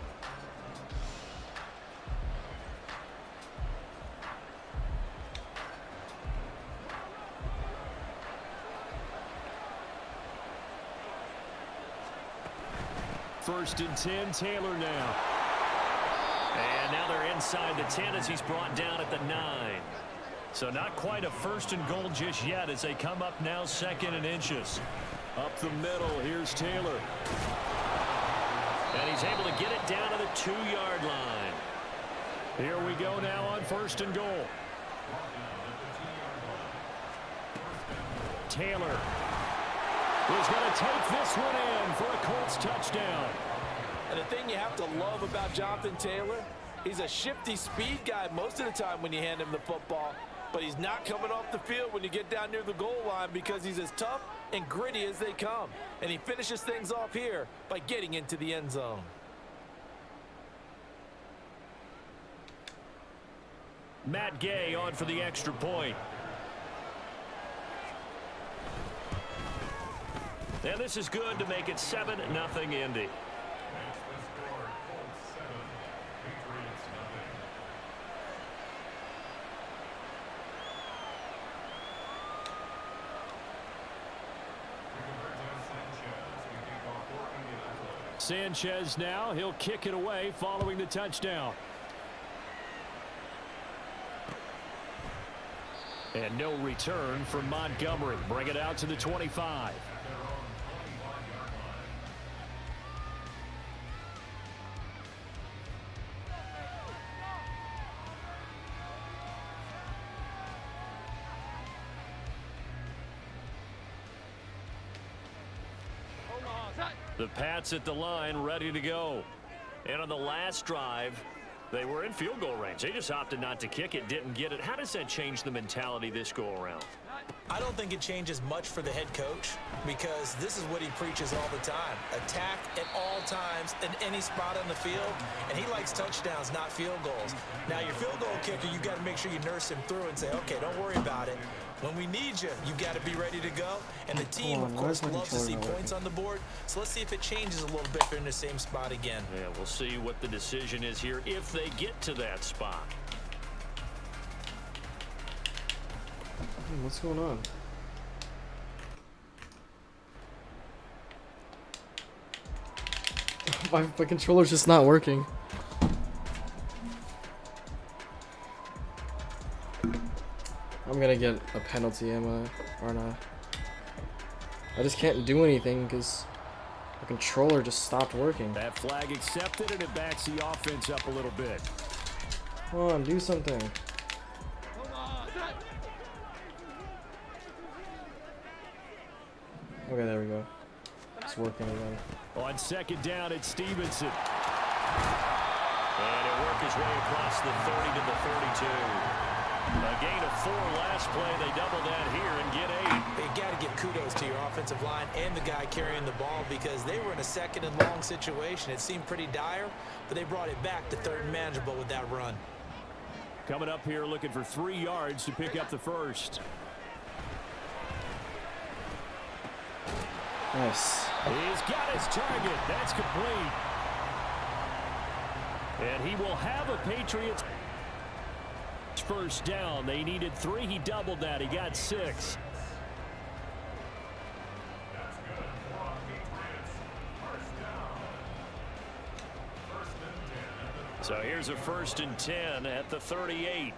First and 10, Taylor now. And now they're inside the 10 as he's brought down at the 9. So not quite a 1st and goal just yet as they come up now 2nd and inches. Up the middle, here's Taylor. And he's able to get it down to the 2-yard line. Here we go now on 1st and goal. Taylor is going to take this one in for a Colts touchdown. And the thing you have to love about Jonathan Taylor, he's a shifty speed guy most of the time when you hand him the football. But he's not coming off the field when you get down near the goal line because he's as tough and gritty as they come. And he finishes things off here by getting into the end zone. Matt Gay on for the extra point. And this is good to make it 7-0 Indy. Sanchez now, he'll kick it away following the touchdown. And no return from Montgomery. Bring it out to the 25. The Pats at the line, ready to go. And on the last drive, they were in field goal range. They just opted not to kick it, didn't get it. How does that change the mentality this go-around? I don't think it changes much for the head coach because this is what he preaches all the time. Attack at all times in any spot on the field, and he likes touchdowns, not field goals. Now, your field goal kicker, you've got to make sure you nurse him through and say, okay, don't worry about it. When we need you, you've got to be ready to go. And the team, of course, loves to see points on the board. So let's see if it changes a little bit if they're in the same spot again. Yeah, we'll see what the decision is here if they get to that spot. What's going on? My controller's just not working. I'm gonna get a penalty, am I? Or not? I just can't do anything because the controller just stopped working. That flag accepted, and it backs the offense up a little bit. Come on, do something. Okay, there we go. It's working again. On second down, it's Stevenson. And it worked his way across the 30 to the 32. A gain of 4 last play. They double that here and get 8. You got to give kudos to your offensive line and the guy carrying the ball because they were in a second and long situation. It seemed pretty dire, but they brought it back to third and manageable with that run. Coming up here looking for 3 yards to pick up the first. Nice. He's got his target. That's complete. And he will have a Patriots first down. They needed 3. He doubled that. He got 6. So here's a 1st and 10 at the 38.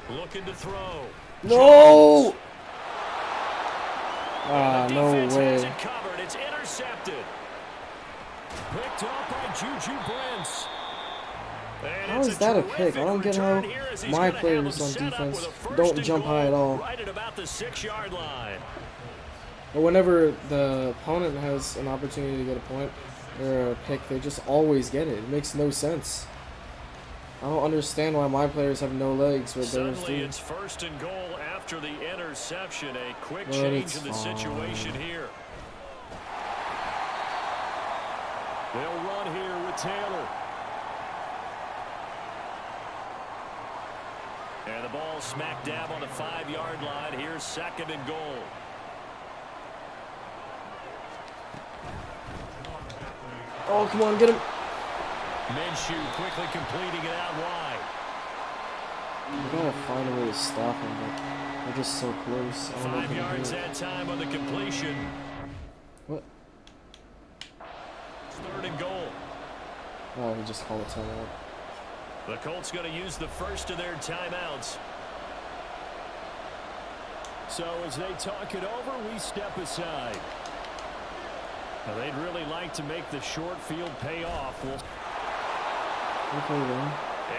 Looking to throw. No! Ah, The no defense has way. it covered. It's intercepted. Picked off by Juju Brents. And How it's is that a terrific pick? I don't get how return here as he's my gonna have players them on set up defense with a first don't and jump goal high at all. Right at about the 6-yard line. But whenever the opponent has an opportunity to get a point or a pick, they just always get it. It makes no sense. I don't understand why my players have no legs where theirs Suddenly do. it's 1st and goal after the interception. A quick But change it's in the fine. situation here. They'll run here with Taylor. And the ball smack dab on the 5-yard line. Here's 2nd and goal. Oh, come on, get him. Minshew quickly completing it out wide. We gotta find a way to stop him, but they're just so close. I don't know if 5 they can yards do it. that time on the completion. What? 3rd and goal. Oh, he just called a timeout. The Colts going to use the first of their timeouts. So as they talk it over, we step aside. Now, they'd really like to make the short field pay off. Okay, then.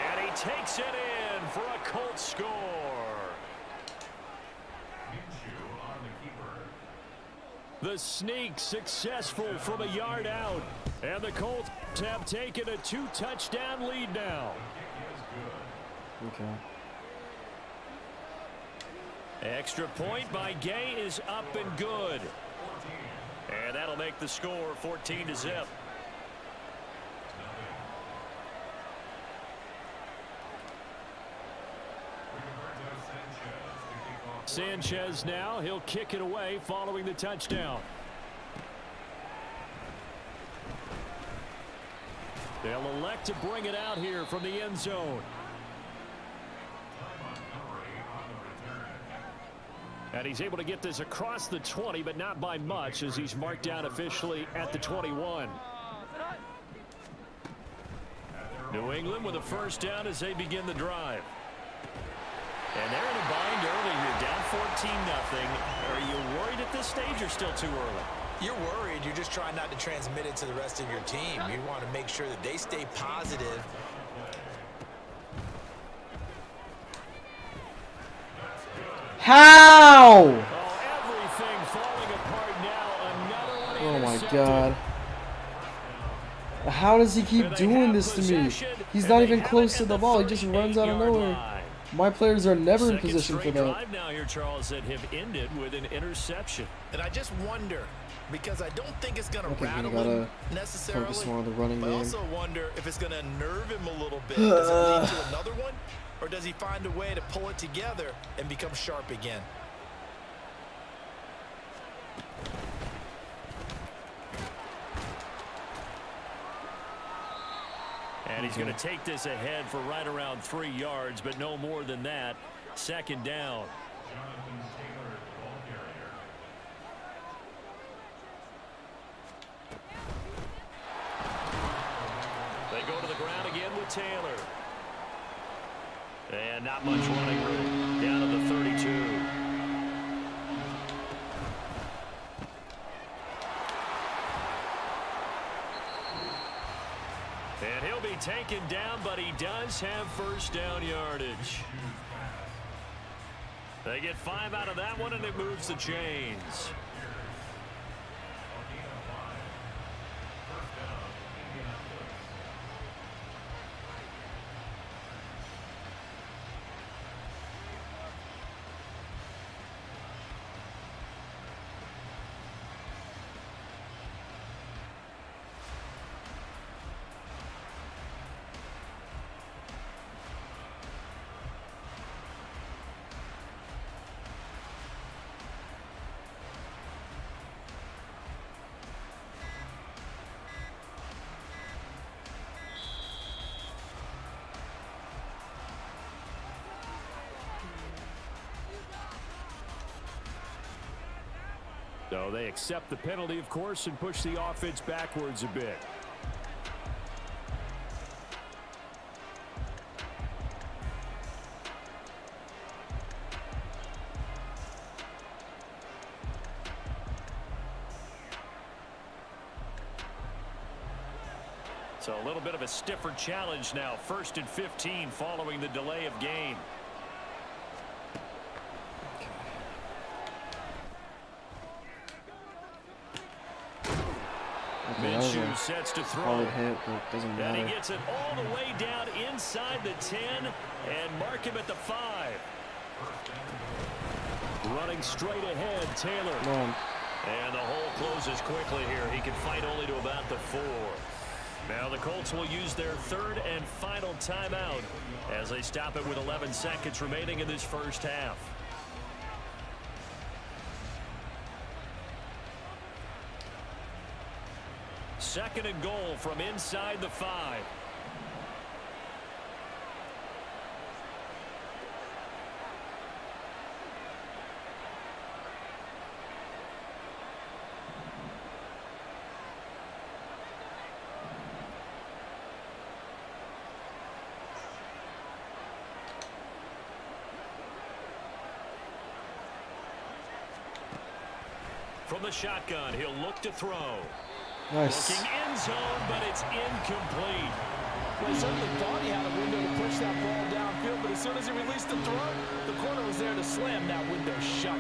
And he takes it in for a Colts score. The sneak successful from a yard out. And the Colts have taken a 2-touchdown lead now. Okay. Extra point by Gay is up and good. And that'll make the score 14-0. Sanchez now, he'll kick it away following the touchdown. They'll elect to bring it out here from the end zone. And he's able to get this across the 20, but not by much, as he's marked down officially at the 21. New England with a first down as they begin the drive. And they're in a bind early here, down 14-0. Are you worried at this stage or still too early? You're worried. You're just trying not to transmit it to the rest of your team. You want to make sure that they stay positive. How? Oh, everything falling apart now. Another one Oh my intercepted. god. How does he keep doing this to me? He's not even close to the ball. He just runs out of nowhere. My players are never in position for that. Drive now here, Charles, that have ended with an interception. And I just wonder, because I don't think it's going I to think we rattle gotta him necessarily. focus more on the running But I game. also wonder if it's going to nerve him a little bit. Does it lead to another one? Or does he find a way to pull it together and become sharp again? And he's going to take this ahead for right around 3 yards, but no more than that. 2nd down. They go to the ground again with Taylor. And not much running room. Down to the 32. And he'll be taken down, but he does have first down yardage. They get 5 out of that one, and it moves the chains. So they accept the penalty, of course, and push the offense backwards a bit. So a little bit of a stiffer challenge now. 1st and 15 following the delay of game. Minshew sets to throw. Hit, but it doesn't matter. And he gets it all the way down inside the 10 and mark him at the 5. Running straight ahead, Taylor. And the hole closes quickly here. He can fight only to about the 4. Now the Colts will use their 3rd and final timeout as they stop it with 11 seconds remaining in this first half. Second and goal from inside the 5. From the shotgun, he'll look to throw. Nice. Looking end zone, but it's incomplete. Well, he certainly thought he had a window to push that ball downfield, but as soon as he released the throw, the corner was there to slam that window shut.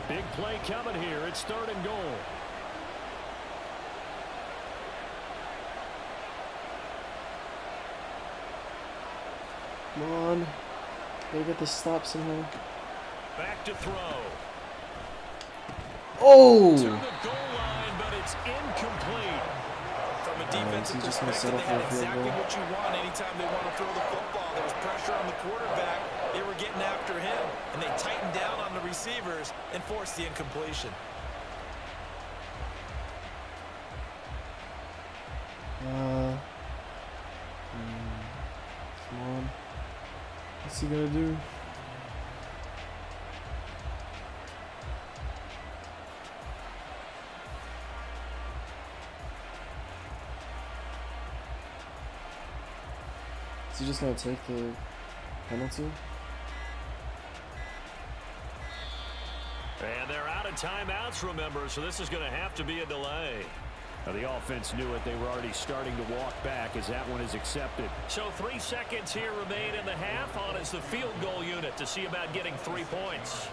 Big play coming here. It's 3rd and goal. Come on. Gotta get this stop somehow. Back to throw. Oh! To the goal line, but it's incomplete. From a defensive perspective, they had exactly what you want anytime they want to throw the football. There was pressure on the quarterback. They were getting after him, and they tightened down on the receivers and forced the incompletion. Come on. What's he gonna do? Is he just gonna take the penalty? And they're out of timeouts, remember, so this is going to have to be a delay. Now, the offense knew it. They were already starting to walk back as that one is accepted. So 3 seconds here remain in the half. On is the field goal unit to see about getting 3 points.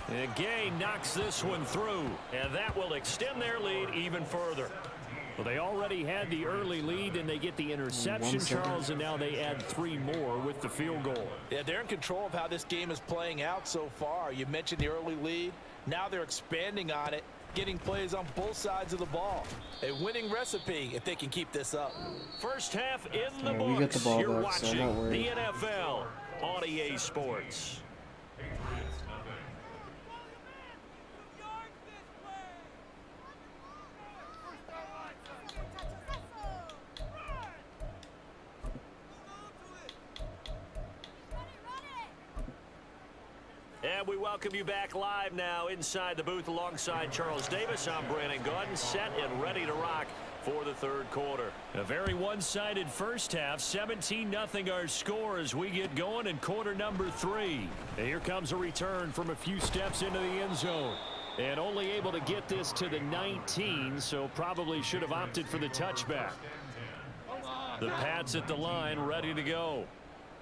And Gay knocks this one through, and that will extend their lead even further. Well, they already had the early lead, and they get the interception, Charles, and now they add 3 more with the field goal. Yeah, they're in control of how this game is playing out so far. You mentioned the early lead. Now they're expanding on it, getting plays on both sides of the ball. A winning recipe if they can keep this up. First half in the Yeah, books. we get the ball You're back, so I'm watching not worried. the NFL on EA Sports. And we welcome you back live now inside the booth alongside Charles Davis. I'm Brandon Gaudin, set and ready to rock for the 3rd quarter. A very one-sided first half, 17-0 our score as we get going in quarter number 3. And here comes a return from a few steps into the end zone. And only able to get this to the 19, so probably should have opted for the touchback. The Pats at the line, ready to go.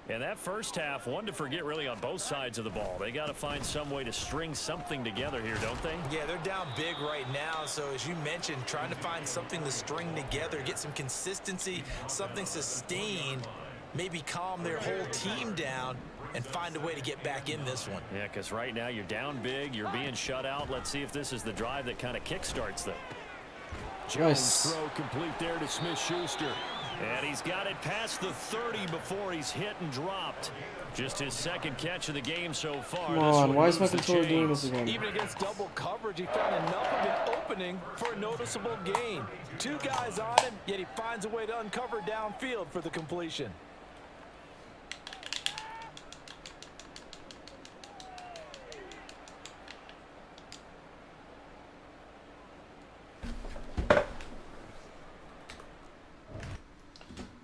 And that first half, one to forget really on both sides of the ball. They got to find some way to string something together here, don't they? Yeah, they're down big right now. So as you mentioned, trying to find something to string together, get some consistency, something sustained, maybe calm their whole team down and find a way to get back in this one. Yeah, because right now you're down big, you're being shut out. Let's see if this is the drive that kind of kickstarts them. Jones throw complete there to Smith-Schuster. And he's got it past the 30 before he's hit and dropped. Just his second catch of the game so far. Come on, why is my controller doing this again? Even against double coverage, he found enough of an opening for a noticeable gain. Two guys on him, yet he finds a way to uncover downfield for the completion.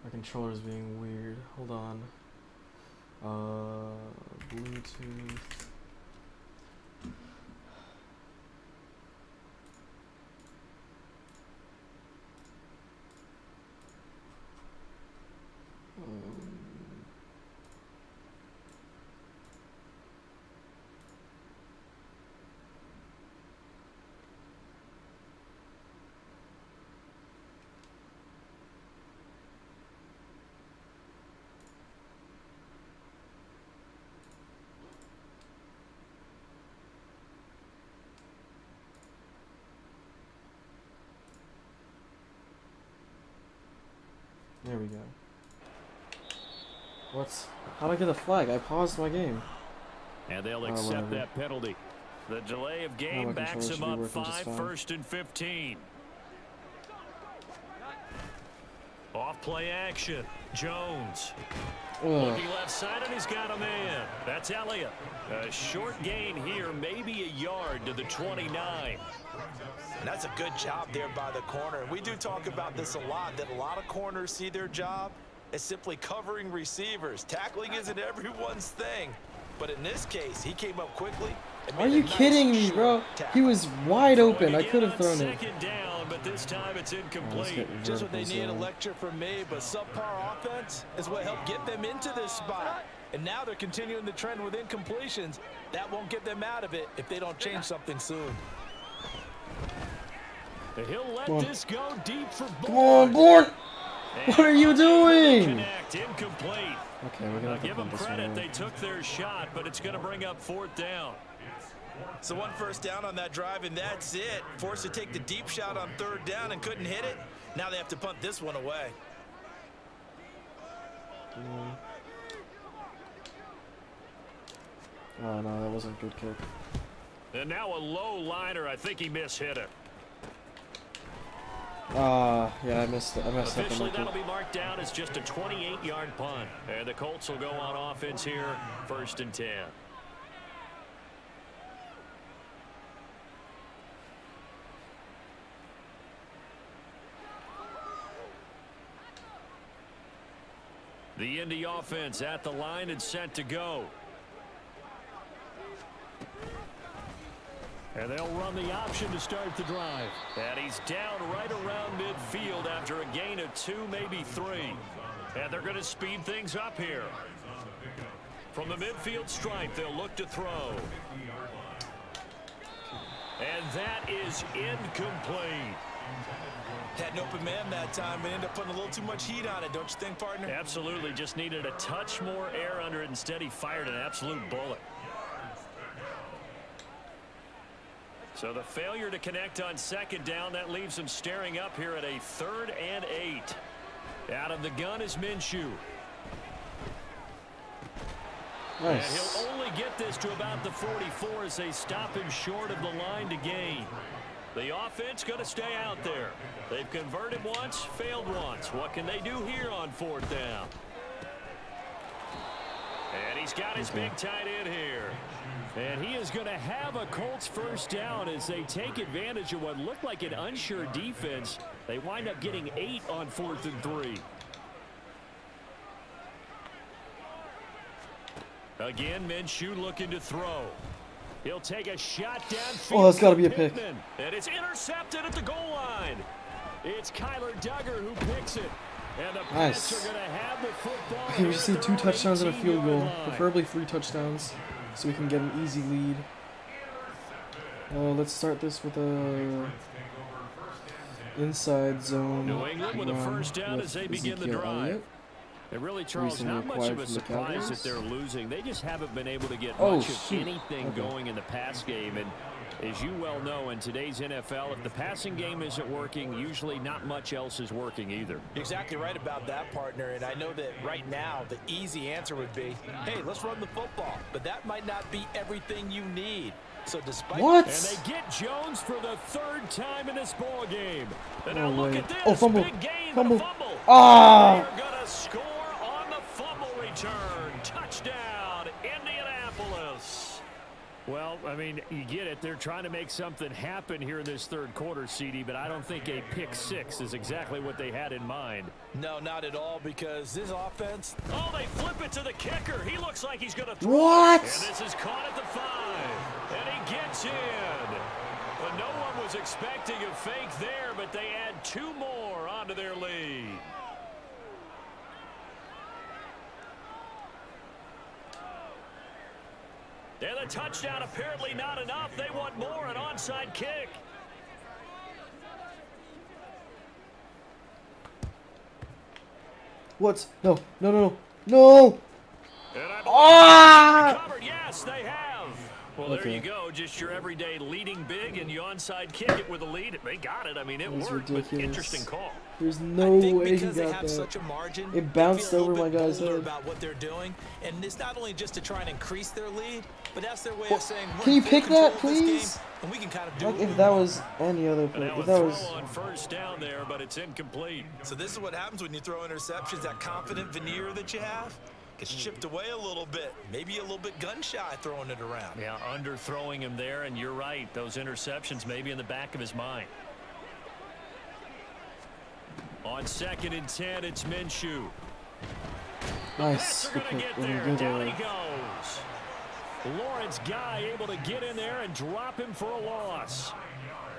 My controller's being weird. Hold on. Bluetooth. There we go. How'd I get a flag? I paused my game. And they'll accept that penalty. The delay of game backs him up 5, 1st and 15. Off play action. Jones. Looking left side, and he's got a man. That's Elliott. A short gain here, maybe a yard to the 29. And that's a good job there by the corner. We do talk about this a lot, that a lot of corners see their job as simply covering receivers. Tackling isn't everyone's thing. But in this case, he came up quickly. Are you kidding me, bro? He was wide open. I could have thrown it. Second down, but this time it's incomplete. Just what they need a lecture from me, but subpar offense is what helped get them into this spot. And now they're continuing the trend with incompletions. That won't get them out of it if they don't change something soon. He'll let this go deep for Bourne. Come on, Bourne! What are you doing? Connect, incomplete. Okay, we're gonna Give them this credit, one. they took their shot, but it's going to bring up 4th down. So 1 first down on that drive, and that's it. Forced to take the deep shot on 3rd down and couldn't hit it. Now they have to punt this one away. Oh no, that wasn't a good kick. And now a low liner. I think he mishit it. Yeah, I messed up. Officially, that'll be marked down as just a 28-yard punt. And the Colts will go on offense here, 1st and 10. The Indy offense at the line and set to go. And they'll run the option to start the drive. And he's down right around midfield after a gain of 2, maybe 3. And they're going to speed things up here. From the midfield stripe, they'll look to throw. And that is incomplete. Had an open man that time, but ended up putting a little too much heat on it, don't you think, partner? Absolutely. Just needed a touch more air under it. Instead, he fired an absolute bullet. So the failure to connect on 2nd down, that leaves him staring up here at a 3rd and 8. Out of the gun is Minshew. Nice. And he'll only get this to about the 44 as they stop him short of the line to gain. The offense going to stay out there. They've converted once, failed once. What can they do here on 4th down? And he's got his big tight end here. And he is going to have a Colts 1st down as they take advantage of what looked like an unsure defense. They wind up getting 8 on 4th and 3. Again, Minshew looking to throw. He'll take a shot downfield. Oh, that's got to be a pick. And it's intercepted at the goal line. It's Kyler Duggar who picks it. And the Pats are going to have the football. Okay, we just need 2 touchdowns and a field goal. Preferably 3 touchdowns so we can get an easy lead. Let's start this with a inside zone. New England with a 1st down as they begin the drive. And really, Charles, not much of a surprise that they're losing. They just haven't been able to get much of anything going in the pass game. And As you well know, in today's NFL, if the passing game isn't working, usually not much else is working either. You're exactly right about that, partner. And I know that right now the easy answer would be, hey, let's run the football. But that might not be everything you need. So despite What? And they get Jones for the third time in this ball game. And No now look way. at this. Oh, fumble. Big gain, Fumble. fumble. Ah! They're going to score on the fumble return. Touchdown, Indianapolis. Well, I mean, you get it. They're trying to make something happen here in this third quarter, CD, but I don't think a pick six is exactly what they had in mind. No, not at all, because this offense. Oh, they flip it to the kicker. He looks like he's going to throw. What? And this is caught at the 5. And he gets in. But no one was expecting a fake there, but they add 2 more onto their lead. And the touchdown apparently not enough. They want more, an onside kick. What? No, no, no, no. And I believe Ah! they covered. Yes, they have. Well, there Okay. you go. Just your everyday leading big, and you onside kick it with a lead. They got it. I mean, it That's worked, but ridiculous. interesting call. There's no I think way he because they got have that. such a margin, It bounced they feel a over little my bit guy's bolder head. about what they're doing, and it's not only just to try and increase their lead, but that's their way Well, of saying, we're can you in full pick control that, of this please? game, and we can kind of do Like what if we that want. was any other And play. now If a that throw was on first down there, but it's incomplete. So this is what happens when you throw interceptions. That confident veneer that you have gets chipped away a little bit, maybe a little bit gun-shy throwing it around. Yeah, underthrowing him there, and you're right. Those interceptions maybe in the back of his mind. On 2nd and 10, it's Minshew. nice. They're going to get there. Good Down he goes. Lawrence Guy able to get in there and drop him for a loss.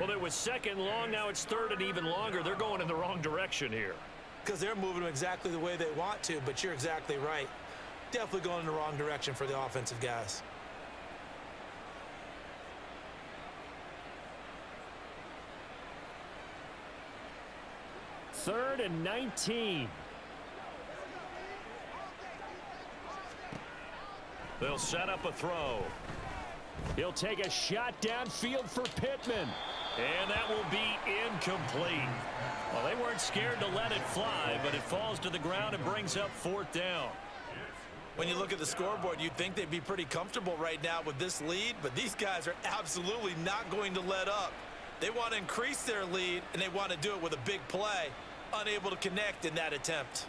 Well, it was 2nd long. Now it's 3rd and even longer. They're going in the wrong direction here. Because they're moving them exactly the way they want to, but you're exactly right. Definitely going in the wrong direction for the offensive guys. Third and 19. They'll set up a throw. He'll take a shot downfield for Pittman. And that will be incomplete. Well, they weren't scared to let it fly, but it falls to the ground and brings up 4th down. When you look at the scoreboard, you'd think they'd be pretty comfortable right now with this lead, but these guys are absolutely not going to let up. They want to increase their lead, and they want to do it with a big play. Unable to connect in that attempt.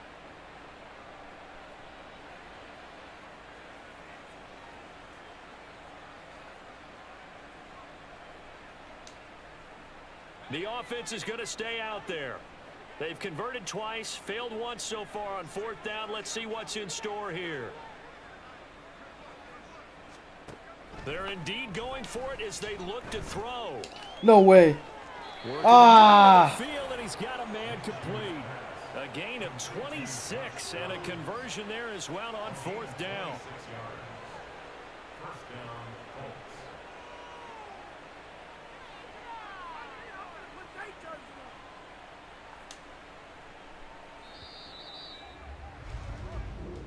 The offense is going to stay out there. They've converted twice, failed once so far on 4th down. Let's see what's in store here. They're indeed going for it as they look to throw. No way. Working Ah! the field, and he's got a man complete. A gain of 26 and a conversion there as well on 4th down.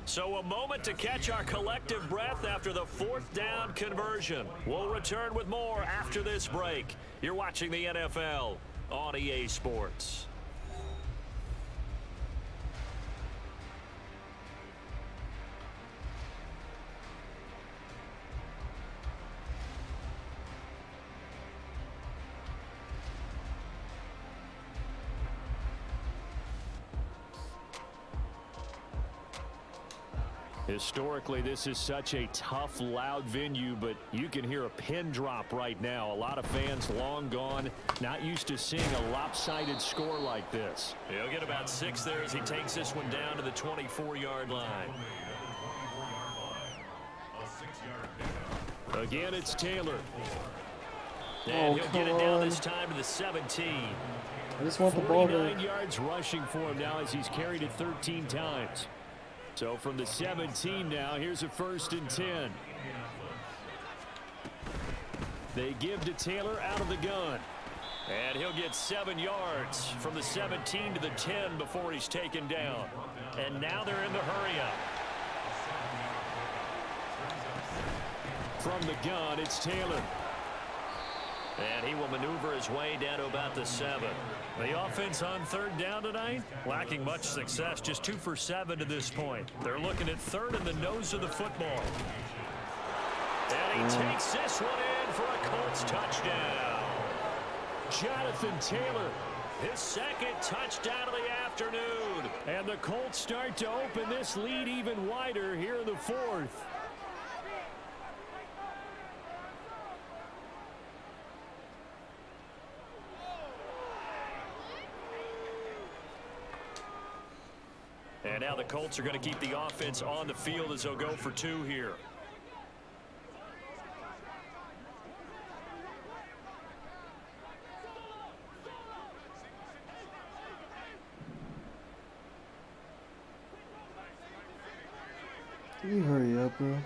So a moment to catch our collective breath after the 4th down conversion. We'll return with more after this break. You're watching the NFL on EA Sports. Historically, this is such a tough, loud venue, but you can hear a pin drop right now. A lot of fans long gone, not used to seeing a lopsided score like this. He'll get about 6 there as he takes this one down to the 24-yard line. Again, it's Taylor. And he'll get it down this time to the 17. I just want the ball 49 back. yards rushing for him now as he's carried it 13 times. So from the 17 now, here's a 1st and 10. They give to Taylor out of the gun. And he'll get 7 yards from the 17 to the 10 before he's taken down. And now they're in the hurry-up. From the gun, it's Taylor. And he will maneuver his way down to about the 7. The offense on 3rd down tonight, lacking much success, just 2 for 7 to this point. They're looking at 3rd in the nose of the football. And he takes this one in for a Colts touchdown. Jonathan Taylor, his 2nd touchdown of the afternoon. And the Colts start to open this lead even wider here in the 4th. And now the Colts are going to keep the offense on the field as they'll go for 2 here. Can you hurry up, bro?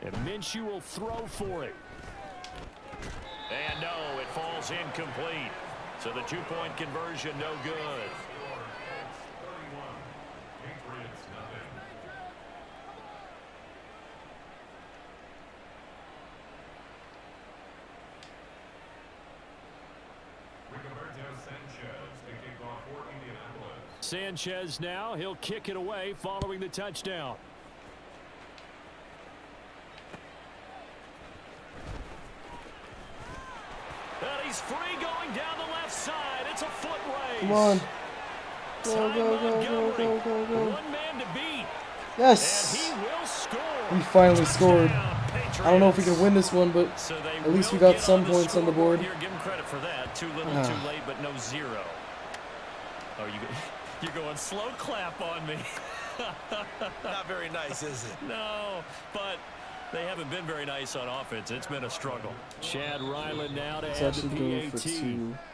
And Minshew will throw for it. And no, it falls incomplete. So the 2-point conversion no good. Sanchez now, he'll kick it away following the touchdown. And he's free going down the left side. It's a foot race. Come on. Go, go. One man to beat. Yes. And he will score. We finally scored. Patriots. I don't know if we can win this one, but at least we got some points on the board. Here, give him credit for that. Too little, too late, but no 0. Oh, you're going slow clap on me. Not very nice, is it? No, but they haven't been very nice on offense. It's been a struggle. Chad Ryland now to add the PAT.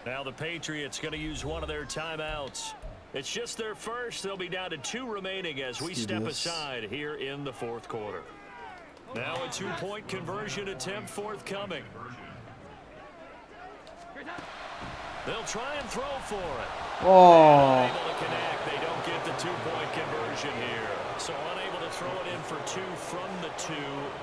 Now the Patriots going to use one of their timeouts. It's just their first. They'll be down to 2 remaining as we step aside here in the 4th quarter. Now a 2-point conversion attempt forthcoming. They'll try and throw for it. Oh. Unable to connect. They don't get the 2-point conversion here. So unable to throw it in for 2 from the 2.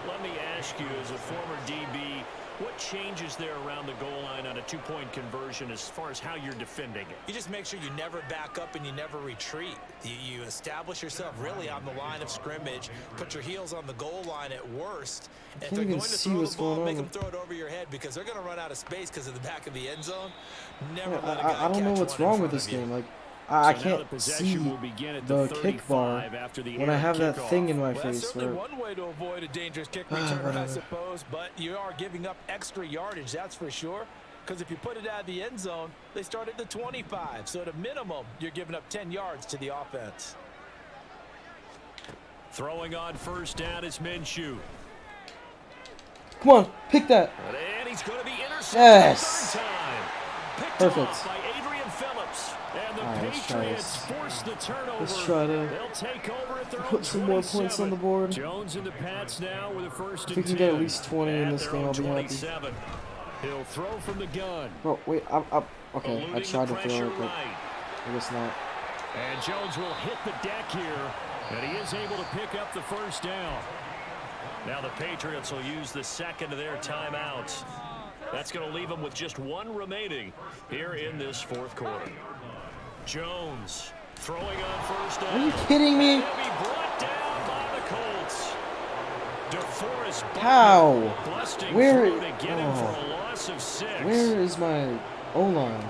Let me ask you, as a former DB, what changes there around the goal line on a 2-point conversion as far as how you're defending it? You just make sure you never back up and you never retreat. You establish yourself really on the line of scrimmage, put your heels on the goal line at worst. And if they're going to throw the ball, make them throw it over your head because they're going to run out of space because of the back of the end zone. Never let a guy I don't know what's wrong with this game. Like, I can't see the kick bar when I have that thing in my face. That's certainly one way to avoid a dangerous kick return, I suppose, but you are giving up extra yardage, that's for sure, because if you put it out of the end zone, they start at the 25, so at a minimum, you're giving up 10 yards to the offense. Throwing on 1st down is Minshew. Come on, pick that. And he's going to be intercepted. Yes. Perfect. By Adrian Phillips. And the Patriots force the turnover. Let's try to They'll take over at their put some more points on the board. Jones and the Pats now with a 1st and 10. If we can get at least 20 in this game, I'll be happy. He'll throw from the gun. Bro, wait, okay, I tried to throw it, but I guess not. And Jones will hit the deck here, and he is able to pick up the 1st down. Now the Patriots will use the 2nd of their timeouts. That's going to leave them with just 1 remaining here in this 4th quarter. Jones throwing on 1st down. Are you kidding me? He'll be brought down by the Colts. DeForest How? Where? To get him for a loss of 6. Where is my O-line?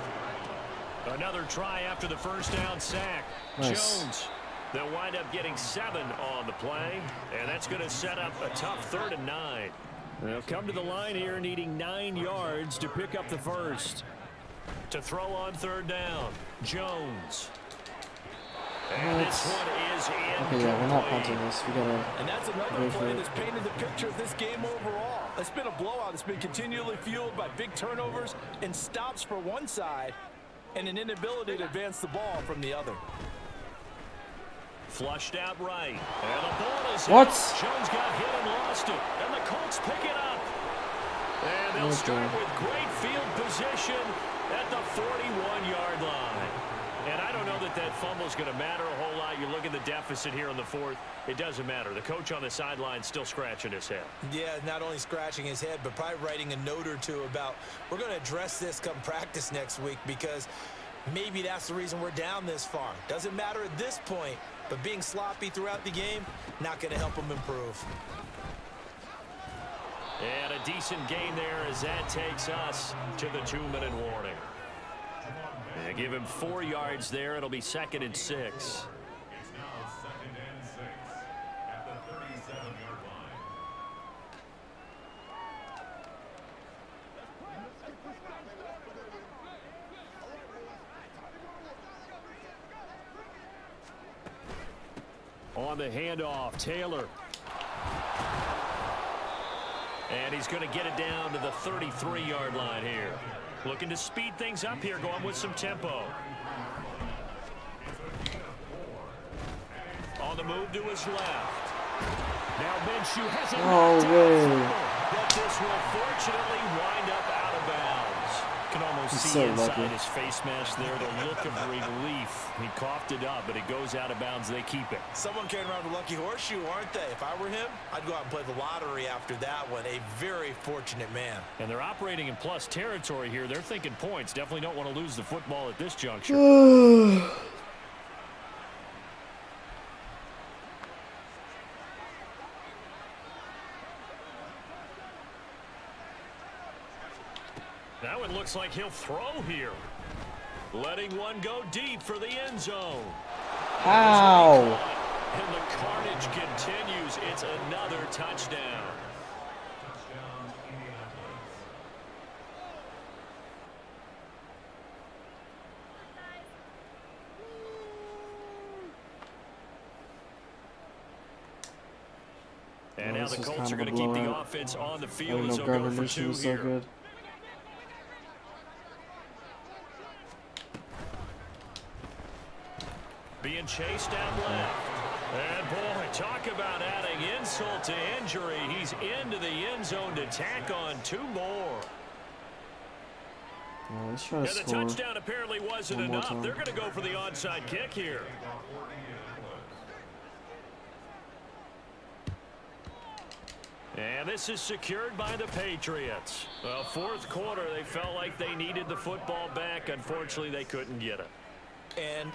Another try after the 1st down sack. Nice. Jones. They'll wind up getting 7 on the play, and that's going to set up a tough 3rd and 9. They'll come to the line here needing 9 yards to pick up the 1st. To throw on 3rd down, Jones. And this one is in. Okay, yeah, we're not punting this. We gotta. And that's another play that's painted the picture of this game overall. It's been a blowout. It's been continually fueled by big turnovers and stops for one side and an inability to advance the ball from the other. Flushed out right. And the ball is what? Out. Jones got hit and lost it. And the Colts pick it up. And they'll start with great field position at the 41-yard line. And I don't know that that fumble is going to matter a whole lot. You look at the deficit here in the fourth. It doesn't matter. The coach on the sideline still scratching his head. Yeah, not only scratching his head, but probably writing a note or two about we're going to address this come practice next week because maybe that's the reason we're down this far. Doesn't matter at this point, but being sloppy throughout the game, not going to help him improve. And a decent gain there as that takes us to the 2-minute warning. And give him 4 yards there. It'll be 2nd and 6. It's now 2nd and 6 at the 37-yard line. On the handoff, Taylor. And he's going to get it down to the 33-yard line here. Looking to speed things up here, going with some tempo. On the move to his left. Now Minshew has a knockdown, but this will fortunately wind up out of bounds. You can almost see inside his face mask there the look of relief. He coughed it up, but it goes out of bounds. They keep it. Someone carrying around a lucky horseshoe, aren't they? If I were him, I'd go out and play the lottery after that one. A very fortunate man. And they're operating in plus territory here. They're thinking points. Definitely don't want to lose the football at this juncture. Now it looks like he'll throw here. Letting one go deep for the end zone. Ow! And the carnage continues. It's another touchdown. And now the Colts are going to keep the offense on the field as they'll go for 2 here. Being chased down left. And boy, talk about adding insult to injury. He's into the end zone to tack on 2 more. Let's try to and the touchdown apparently wasn't enough. They're going to go for the onside kick here. And this is secured by the Patriots. Well, fourth quarter, they felt like they needed the football back. Unfortunately, they couldn't get it. And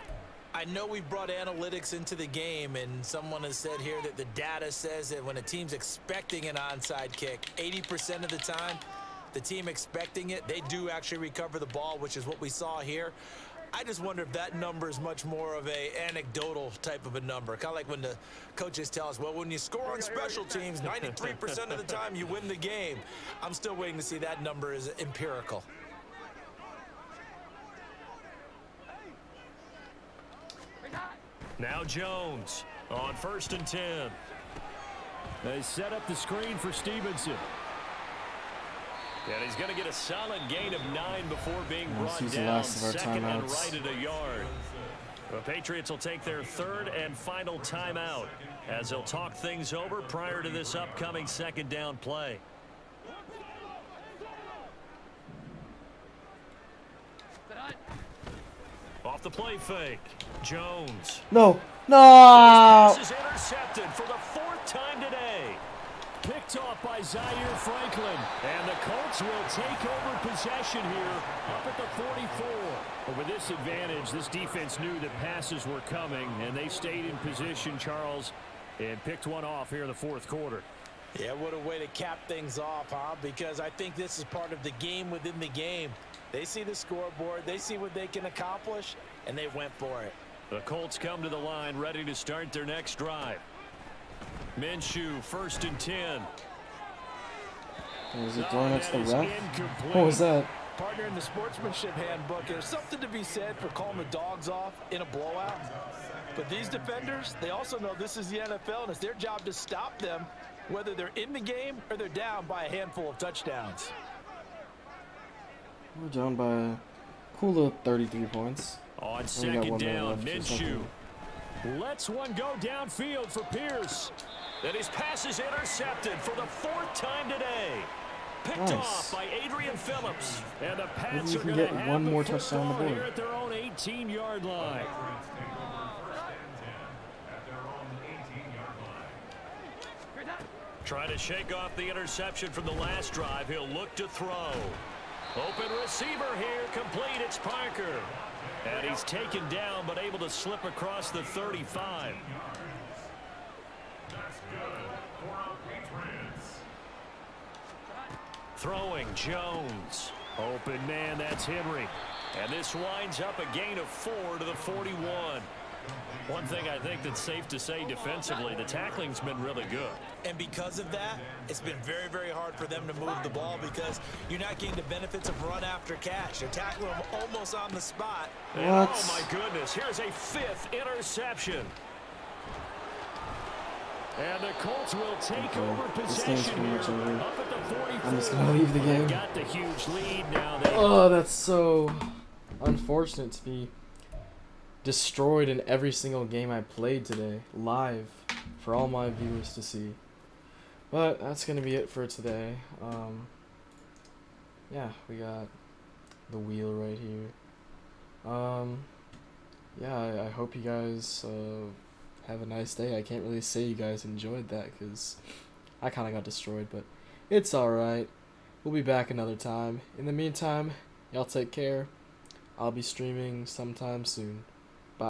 I know we've brought analytics into the game, and someone has said here that the data says that when a team's expecting an onside kick, 80% of the time, the team expecting it, they do actually recover the ball, which is what we saw here. I just wonder if that number is much more of a anecdotal type of a number. Kind of like when the coaches tell us, well, when you score on special teams, 93% of the time you win the game. I'm still waiting to see that number is empirical. Now Jones on 1st and 10. They set up the screen for Stevenson. And he's going to get a solid gain of 9 before being brought down. 2nd and right at a yard. The Patriots will take their 3rd and final timeout as they'll talk things over prior to this upcoming 2nd down play. Off the play fake. Jones. No. This is intercepted for the 4th time today. Picked off by Zaire Franklin. And the Colts will take over possession here up at the 44. But with this advantage, this defense knew that passes were coming, and they stayed in position, Charles, and picked one off here in the 4th quarter. Yeah, what a way to cap things off, huh? Because I think this is part of the game within the game. They see the scoreboard, they see what they can accomplish, and they went for it. The Colts come to the line ready to start their next drive. Minshew, 1st and 10. Was it throwing next to the ref? What was that? Partner, in the sportsmanship handbook, there's something to be said for calling the dogs off in a blowout. But these defenders, they also know this is the NFL, and it's their job to stop them, whether they're in the game or they're down by a handful of touchdowns. We're down by a cool little 33 points. On 2nd down, Minshew lets one go downfield for Pierce. And his pass is intercepted for the 4th time today. Picked Nice. off by Adrian Phillips. And the Pats we are can going to get have one the more touchdown on the football board. here at their own 18-yard line. Patriots take over first and 10 at their own 18-yard line. Trying to shake off the interception from the last drive. He'll look to throw. Open receiver here, complete. It's Parker. And he's taken down, but able to slip across the 35. That's good for our Patriots. Throwing Jones. Open man, that's Henry. And this winds up a gain of 4 to the 41. One thing I think that's safe to say defensively, the tackling's been really good. And because of that, it's been very, very hard for them to move the ball because you're not getting the benefits of run after catch. They're tackling them almost on the spot. What? Oh, my goodness. Here's a 5th interception. And the Colts will take over This game's possession pretty here. much over. Up at the 44. I'm just gonna leave the game. They've got the huge lead now. They Oh, that's so unfortunate to be destroyed in every single game I played today, live, for all my viewers to see. But that's gonna be it for today. Yeah, we got the wheel right here. Yeah, I hope you guys have a nice day. I can't really say you guys enjoyed that because I kind of got destroyed, but it's alright. We'll be back another time. In the meantime, y'all take care. I'll be streaming sometime soon.